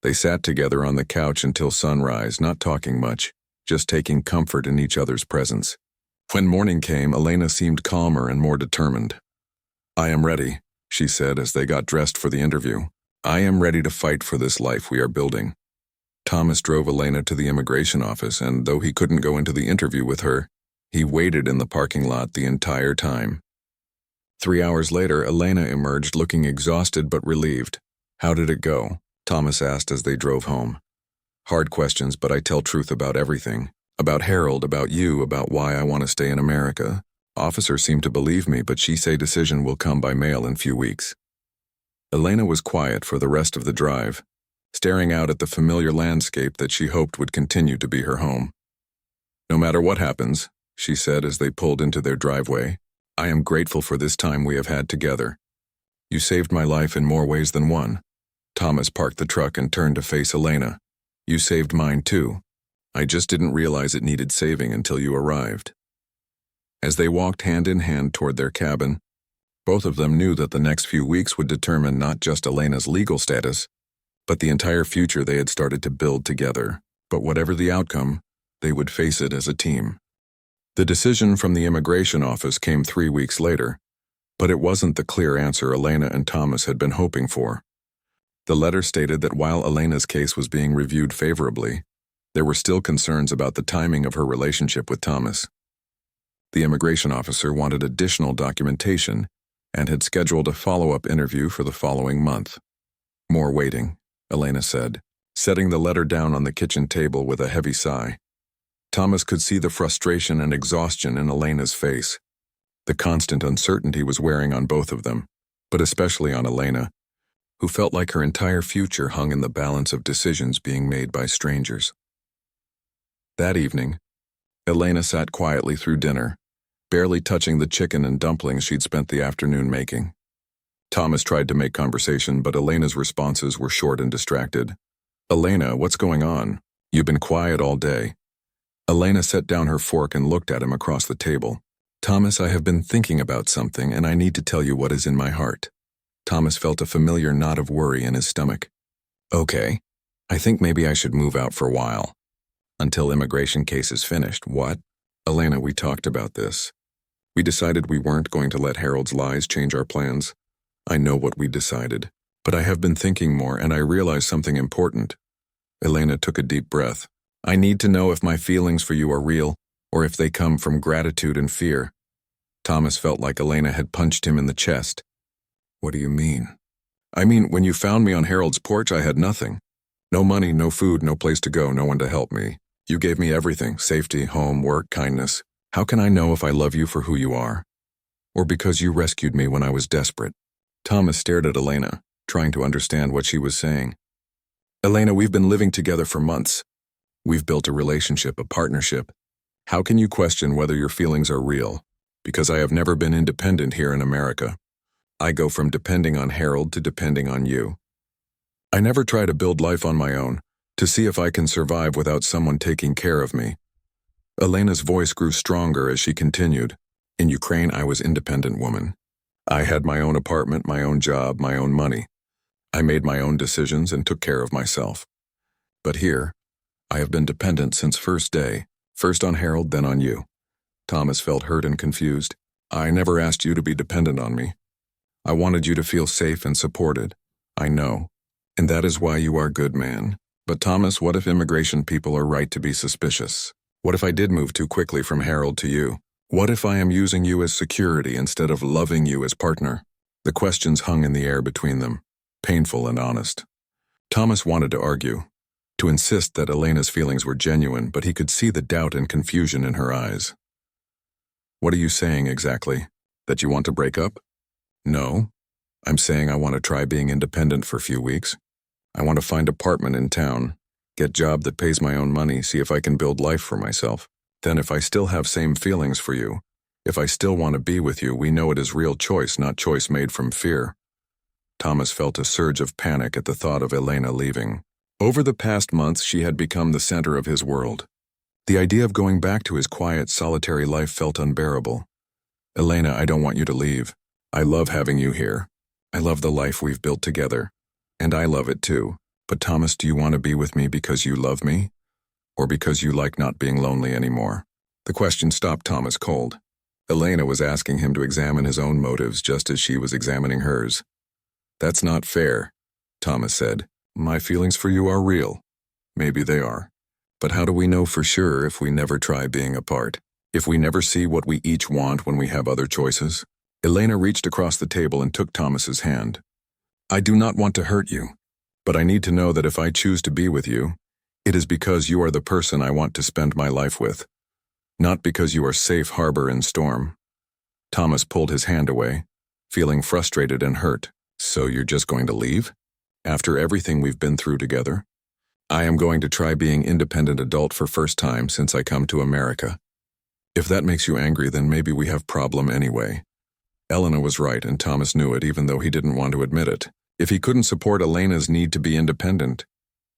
They sat together on the couch until sunrise, not talking much, just taking comfort in each other's presence. When morning came, Elena seemed calmer and more determined. I am ready, she said as they got dressed for the interview. I am ready to fight for this life we are building. Thomas drove Elena to the immigration office, and though he couldn't go into the interview with her, he waited in the parking lot the entire time. 3 hours later, Elena emerged looking exhausted but relieved. How did it go? Thomas asked as they drove home. Hard questions, but I tell truth about everything. About Harold, about you, about why I want to stay in America. Officer seemed to believe me, but she say decision will come by mail in few weeks. Elena was quiet for the rest of the drive, staring out at the familiar landscape that she hoped would continue to be her home. No matter what happens, she said as they pulled into their driveway, I am grateful for this time we have had together. You saved my life in more ways than one. Thomas parked the truck and turned to face Elena. You saved mine too. I just didn't realize it needed saving until you arrived. As they walked hand in hand toward their cabin, both of them knew that the next few weeks would determine not just Elena's legal status, but the entire future they had started to build together. But whatever the outcome, they would face it as a team. The decision from the immigration office came 3 weeks later, but it wasn't the clear answer Elena and Thomas had been hoping for. The letter stated that while Elena's case was being reviewed favorably, there were still concerns about the timing of her relationship with Thomas. The immigration officer wanted additional documentation and had scheduled a follow-up interview for the following month. More waiting, Elena said, setting the letter down on the kitchen table with a heavy sigh. Thomas could see the frustration and exhaustion in Elena's face. The constant uncertainty was wearing on both of them, but especially on Elena, who felt like her entire future hung in the balance of decisions being made by strangers. That evening, Elena sat quietly through dinner, barely touching the chicken and dumplings she'd spent the afternoon making. Thomas tried to make conversation, but Elena's responses were short and distracted. Elena, what's going on? You've been quiet all day. Elena set down her fork and looked at him across the table. Thomas, I have been thinking about something, and I need to tell you what is in my heart. Thomas felt a familiar knot of worry in his stomach. Okay, I think maybe I should move out for a while. Until immigration case is finished. What? Elena, we talked about this. We decided we weren't going to let Harold's lies change our plans. I know what we decided, but I have been thinking more and I realized something important. Elena took a deep breath. I need to know if my feelings for you are real or if they come from gratitude and fear. Thomas felt like Elena had punched him in the chest. What do you mean? I mean, when you found me on Harold's porch, I had nothing. No money, no food, no place to go, no one to help me. You gave me everything, safety, home, work, kindness. How can I know if I love you for who you are? Or because you rescued me when I was desperate? Thomas stared at Elena, trying to understand what she was saying. Elena, we've been living together for months. We've built a relationship, a partnership. How can you question whether your feelings are real? Because I have never been independent here in America. I go from depending on Harold to depending on you. I never try to build life on my own, to see if I can survive without someone taking care of me. Elena's voice grew stronger as she continued. In Ukraine, I was independent woman. I had my own apartment, my own job, my own money. I made my own decisions and took care of myself. But here, I have been dependent since first day, first on Harold, then on you. Thomas felt hurt and confused. I never asked you to be dependent on me. I wanted you to feel safe and supported. I know. And that is why you are a good man. But Thomas, what if immigration people are right to be suspicious? What if I did move too quickly from Harold to you? What if I am using you as security instead of loving you as partner? The questions hung in the air between them, painful and honest. Thomas wanted to argue, to insist that Elena's feelings were genuine, but he could see the doubt and confusion in her eyes. What are you saying exactly? That you want to break up? No. I'm saying I want to try being independent for a few weeks. I want to find apartment in town, get job that pays my own money, see if I can build life for myself. Then if I still have same feelings for you, if I still want to be with you, we know it is real choice, not choice made from fear. Thomas felt a surge of panic at the thought of Elena leaving. Over the past months, she had become the center of his world. The idea of going back to his quiet, solitary life felt unbearable. Elena, I don't want you to leave. I love having you here. I love the life we've built together. And I love it too. But Thomas, do you want to be with me because you love me? Or because you like not being lonely anymore? The question stopped Thomas cold. Elena was asking him to examine his own motives just as she was examining hers. That's not fair, Thomas said. My feelings for you are real. Maybe they are. But how do we know for sure if we never try being apart? If we never see what we each want when we have other choices? Elena reached across the table and took Thomas's hand. I do not want to hurt you, but I need to know that if I choose to be with you, it is because you are the person I want to spend my life with, not because you are safe harbor in storm. Thomas pulled his hand away, feeling frustrated and hurt. So you're just going to leave? After everything we've been through together? I am going to try being independent adult for first time since I come to America. If that makes you angry, then maybe we have problem anyway. Elena was right, and Thomas knew it even though he didn't want to admit it. If he couldn't support Elena's need to be independent,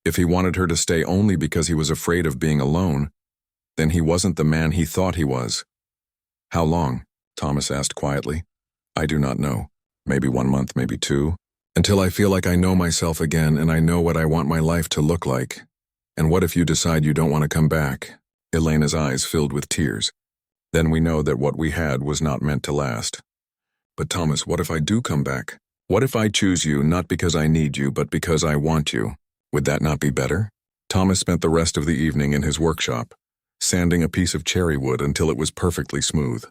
if he wanted her to stay only because he was afraid of being alone, then he wasn't the man he thought he was. How long? Thomas asked quietly. I do not know. Maybe 1 month, maybe 2. Until I feel like I know myself again and I know what I want my life to look like. And what if you decide you don't want to come back? Elena's eyes filled with tears. Then we know that what we had was not meant to last. But Thomas, what if I do come back? What if I choose you not because I need you, but because I want you? Would that not be better? Thomas spent the rest of the evening in his workshop, sanding a piece of cherry wood until it was perfectly smooth.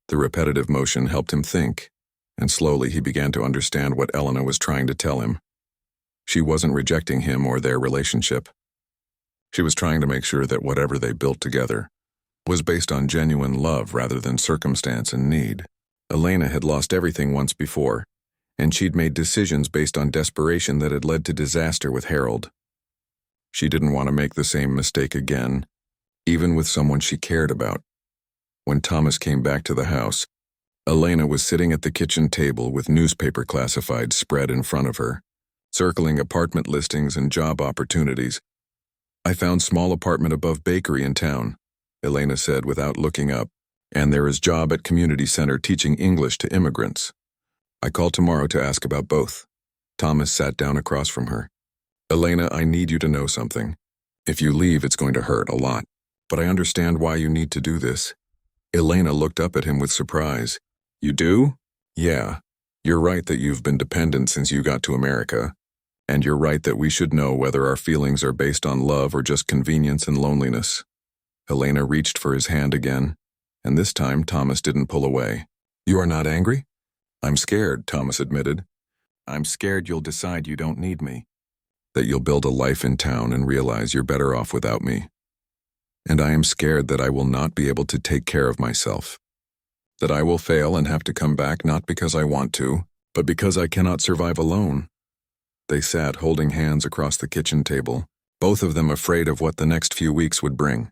The repetitive motion helped him think, and slowly he began to understand what Elena was trying to tell him. She wasn't rejecting him or their relationship. She was trying to make sure that whatever they built together was based on genuine love rather than circumstance and need. Elena had lost everything once before, and she'd made decisions based on desperation that had led to disaster with Harold. She didn't want to make the same mistake again, even with someone she cared about. When Thomas came back to the house, Elena was sitting at the kitchen table with newspaper classifieds spread in front of her, circling apartment listings and job opportunities. I found small apartment above bakery in town, Elena said without looking up, and there is job at community center teaching English to immigrants. I call tomorrow to ask about both. Thomas sat down across from her. Elena, I need you to know something. If you leave, it's going to hurt a lot, but I understand why you need to do this. Elena looked up at him with surprise. You do? Yeah. You're right that you've been dependent since you got to America. And you're right that we should know whether our feelings are based on love or just convenience and loneliness. Elena reached for his hand again, and this time Thomas didn't pull away. You are not angry? I'm scared, Thomas admitted. I'm scared you'll decide you don't need me. That you'll build a life in town and realize you're better off without me. And I am scared that I will not be able to take care of myself. That I will fail and have to come back not because I want to, but because I cannot survive alone. They sat holding hands across the kitchen table, both of them afraid of what the next few weeks would bring.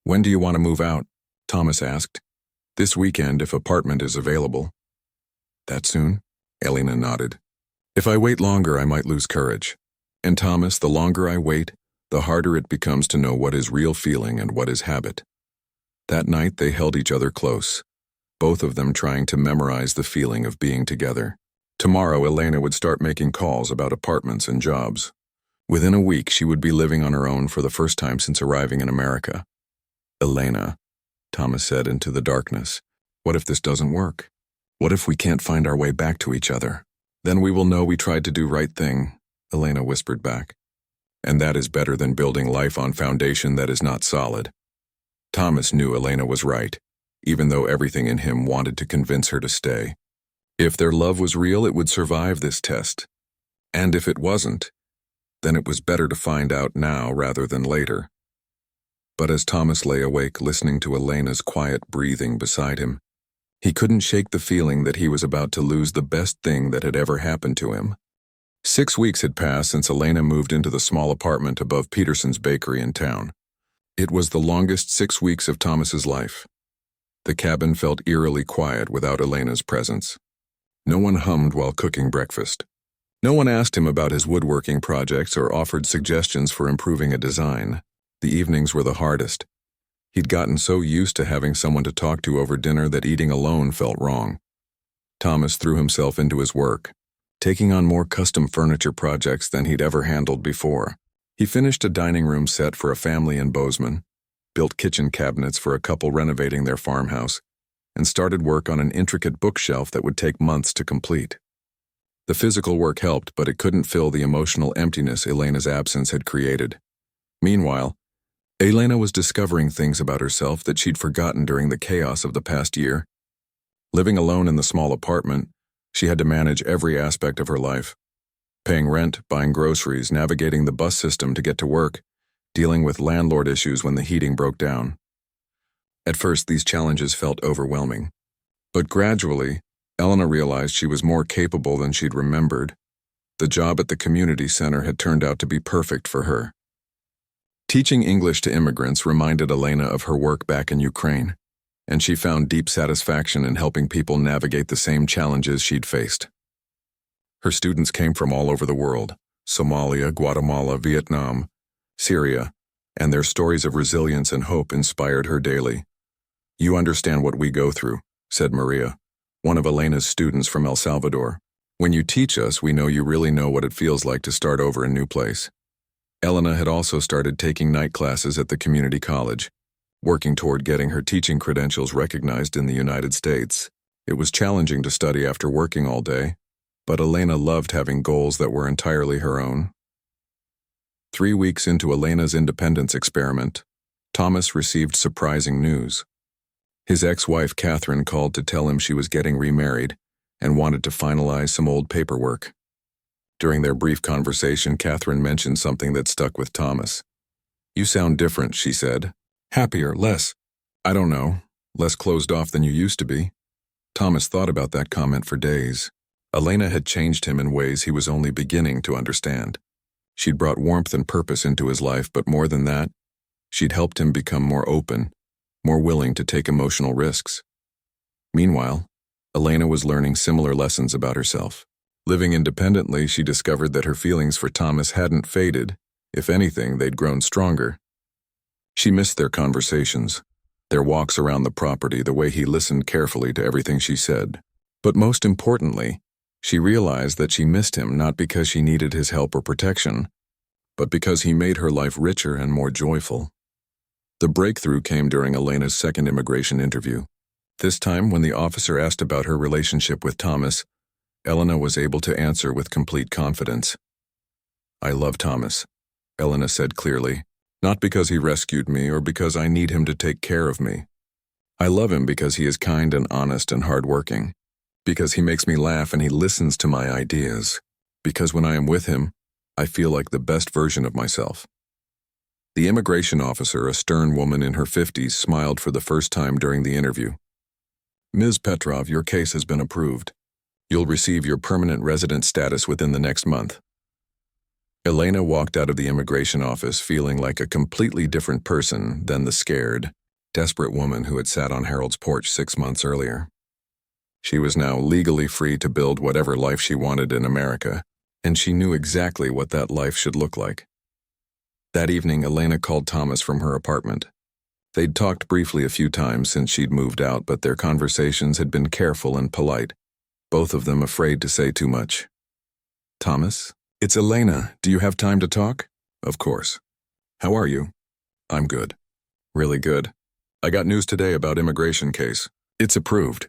When do you want to move out? Thomas asked. This weekend if apartment is available. That soon? Elena nodded. If I wait longer, I might lose courage. And Thomas, the longer I wait, the harder it becomes to know what is real feeling and what is habit. That night they held each other close, both of them trying to memorize the feeling of being together. Tomorrow, Elena would start making calls about apartments and jobs. Within a week, she would be living on her own for the first time since arriving in America. Elena, Thomas said into the darkness, what if this doesn't work? What if we can't find our way back to each other? Then we will know we tried to do right thing, Elena whispered back. And that is better than building life on foundation that is not solid. Thomas knew Elena was right, even though everything in him wanted to convince her to stay. If their love was real, it would survive this test. And if it wasn't, then it was better to find out now rather than later. But as Thomas lay awake listening to Elena's quiet breathing beside him, he couldn't shake the feeling that he was about to lose the best thing that had ever happened to him. 6 weeks had passed since Elena moved into the small apartment above Peterson's bakery in town. It was the longest 6 weeks of Thomas's life. The cabin felt eerily quiet without Elena's presence. No one hummed while cooking breakfast. No one asked him about his woodworking projects or offered suggestions for improving a design. The evenings were the hardest. He'd gotten so used to having someone to talk to over dinner that eating alone felt wrong. Thomas threw himself into his work, taking on more custom furniture projects than he'd ever handled before. He finished a dining room set for a family in Bozeman, built kitchen cabinets for a couple renovating their farmhouse, and started work on an intricate bookshelf that would take months to complete. The physical work helped, but it couldn't fill the emotional emptiness Elena's absence had created. Meanwhile, Elena was discovering things about herself that she'd forgotten during the chaos of the past year. Living alone in the small apartment, she had to manage every aspect of her life. Paying rent, buying groceries, navigating the bus system to get to work, dealing with landlord issues when the heating broke down. At first, these challenges felt overwhelming. But gradually, Elena realized she was more capable than she'd remembered. The job at the community center had turned out to be perfect for her. Teaching English to immigrants reminded Elena of her work back in Ukraine, and she found deep satisfaction in helping people navigate the same challenges she'd faced. Her students came from all over the world: Somalia, Guatemala, Vietnam, Syria, and their stories of resilience and hope inspired her daily. "You understand what we go through," said Maria, one of Elena's students from El Salvador. "When you teach us, we know you really know what it feels like to start over in a new place." Elena had also started taking night classes at the community college, working toward getting her teaching credentials recognized in the United States. It was challenging to study after working all day, but Elena loved having goals that were entirely her own. 3 weeks into Elena's independence experiment, Thomas received surprising news. His ex-wife Catherine called to tell him she was getting remarried and wanted to finalize some old paperwork. During their brief conversation, Catherine mentioned something that stuck with Thomas. "You sound different," she said. "Happier, less, I don't know, less closed off than you used to be." Thomas thought about that comment for days. Elena had changed him in ways he was only beginning to understand. She'd brought warmth and purpose into his life, but more than that, she'd helped him become more open, more willing to take emotional risks. Meanwhile, Elena was learning similar lessons about herself. Living independently, she discovered that her feelings for Thomas hadn't faded. If anything, they'd grown stronger. She missed their conversations, their walks around the property, the way he listened carefully to everything she said. But most importantly, she realized that she missed him not because she needed his help or protection, but because he made her life richer and more joyful. The breakthrough came during Elena's second immigration interview. This time, when the officer asked about her relationship with Thomas, Elena was able to answer with complete confidence. "I love Thomas," Elena said clearly, "not because he rescued me or because I need him to take care of me. I love him because he is kind and honest and hardworking, because he makes me laugh and he listens to my ideas, because when I am with him, I feel like the best version of myself." The immigration officer, a stern woman in her 50s, smiled for the first time during the interview. "Ms. Petrov, your case has been approved. You'll receive your permanent resident status within the next month." Elena walked out of the immigration office feeling like a completely different person than the scared, desperate woman who had sat on Harold's porch 6 months earlier. She was now legally free to build whatever life she wanted in America, and she knew exactly what that life should look like. That evening, Elena called Thomas from her apartment. They'd talked briefly a few times since she'd moved out, but their conversations had been careful and polite, both of them afraid to say too much. Thomas? It's Elena. Do you have time to talk? Of course. How are you? I'm good. Really good. I got news today about immigration case. It's approved.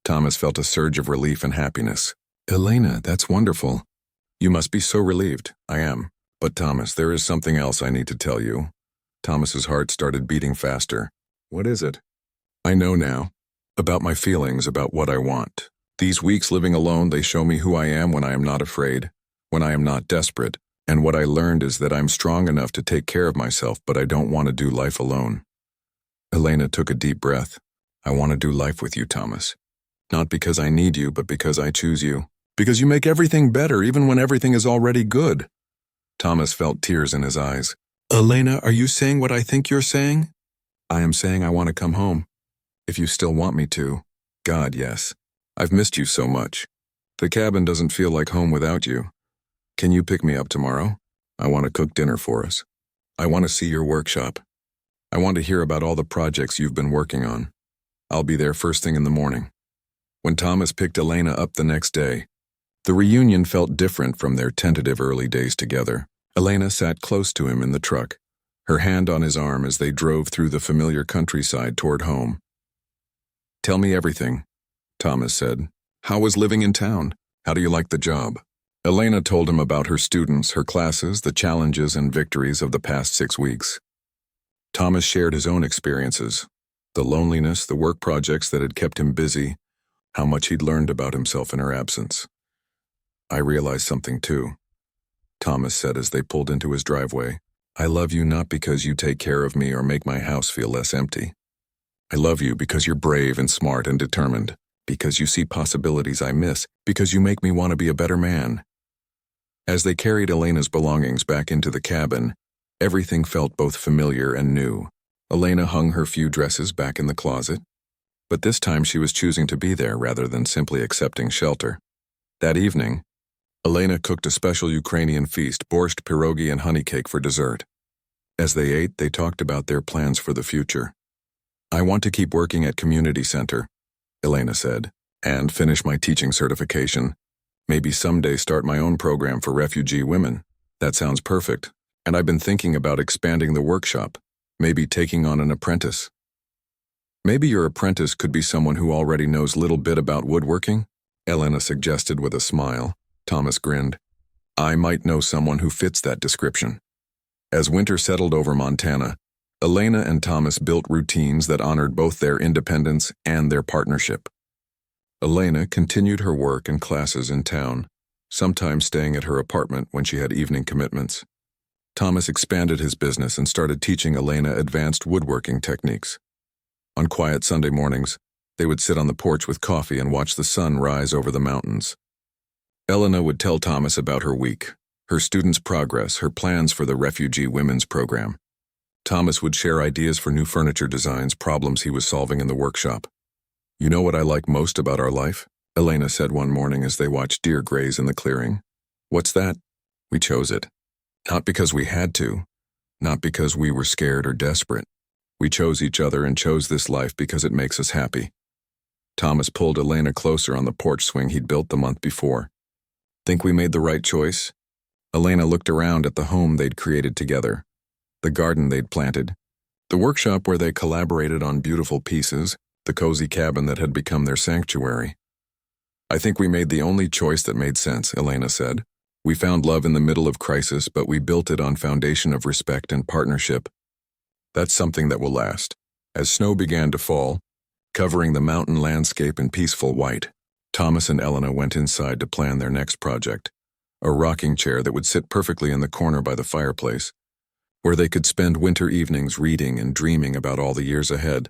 Thomas felt a surge of relief and happiness. Elena, that's wonderful. You must be so relieved. I am. But Thomas, there is something else I need to tell you. Thomas's heart started beating faster. What is it? I know now. About my feelings, about what I want. These weeks living alone, they show me who I am when I am not afraid, when I am not desperate, and what I learned is that I'm strong enough to take care of myself, but I don't want to do life alone. Elena took a deep breath. I want to do life with you, Thomas. Not because I need you, but because I choose you. Because you make everything better, even when everything is already good. Thomas felt tears in his eyes. Elena, are you saying what I think you're saying? I am saying I want to come home. If you still want me to. God, yes. I've missed you so much. The cabin doesn't feel like home without you. Can you pick me up tomorrow? I want to cook dinner for us. I want to see your workshop. I want to hear about all the projects you've been working on. I'll be there first thing in the morning. When Thomas picked Elena up the next day, the reunion felt different from their tentative early days together. Elena sat close to him in the truck, her hand on his arm as they drove through the familiar countryside toward home. Tell me everything, Thomas said. How was living in town? How do you like the job? Elena told him about her students, her classes, the challenges and victories of the past 6 weeks. Thomas shared his own experiences, the loneliness, the work projects that had kept him busy, how much he'd learned about himself in her absence. I realized something too, Thomas said as they pulled into his driveway. I love you not because you take care of me or make my house feel less empty. I love you because you're brave and smart and determined, because you see possibilities I miss, because you make me want to be a better man. As they carried Elena's belongings back into the cabin, everything felt both familiar and new. Elena hung her few dresses back in the closet, but this time she was choosing to be there rather than simply accepting shelter. That evening, Elena cooked a special Ukrainian feast, borscht, pierogi, and honey cake for dessert. As they ate, they talked about their plans for the future. I want to keep working at community center, Elena said, and finish my teaching certification. Maybe someday start my own program for refugee women. That sounds perfect. And I've been thinking about expanding the workshop, maybe taking on an apprentice. Maybe your apprentice could be someone who already knows little bit about woodworking, Elena suggested with a smile. Thomas grinned. I might know someone who fits that description. As winter settled over Montana, Elena and Thomas built routines that honored both their independence and their partnership. Elena continued her work and classes in town, sometimes staying at her apartment when she had evening commitments. Thomas expanded his business and started teaching Elena advanced woodworking techniques. On quiet Sunday mornings, they would sit on the porch with coffee and watch the sun rise over the mountains. Elena would tell Thomas about her week, her students' progress, her plans for the refugee women's program. Thomas would share ideas for new furniture designs, problems he was solving in the workshop. You know what I like most about our life? Elena said one morning as they watched deer graze in the clearing. What's that? We chose it. Not because we had to, not because we were scared or desperate. We chose each other and chose this life because it makes us happy. Thomas pulled Elena closer on the porch swing he'd built the month before. Think we made the right choice? Elena looked around at the home they'd created together, the garden they'd planted, the workshop where they collaborated on beautiful pieces, the cozy cabin that had become their sanctuary. I think we made the only choice that made sense, Elena said. We found love in the middle of crisis, but we built it on foundation of respect and partnership. That's something that will last. As snow began to fall, covering the mountain landscape in peaceful white, Thomas and Elena went inside to plan their next project, a rocking chair that would sit perfectly in the corner by the fireplace, where they could spend winter evenings reading and dreaming about all the years ahead.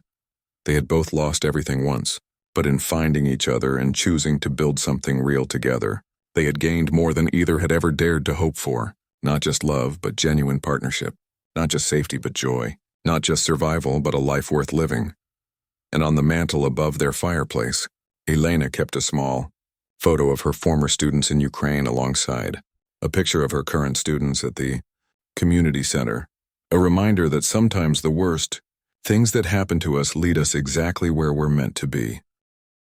They had both lost everything once, but in finding each other and choosing to build something real together, they had gained more than either had ever dared to hope for. Not just love, but genuine partnership. Not just safety, but joy. Not just survival, but a life worth living. And on the mantel above their fireplace, Elena kept a small photo of her former students in Ukraine alongside a picture of her current students at the community center, a reminder that sometimes the worst Things that happen to us lead us exactly where we're meant to be.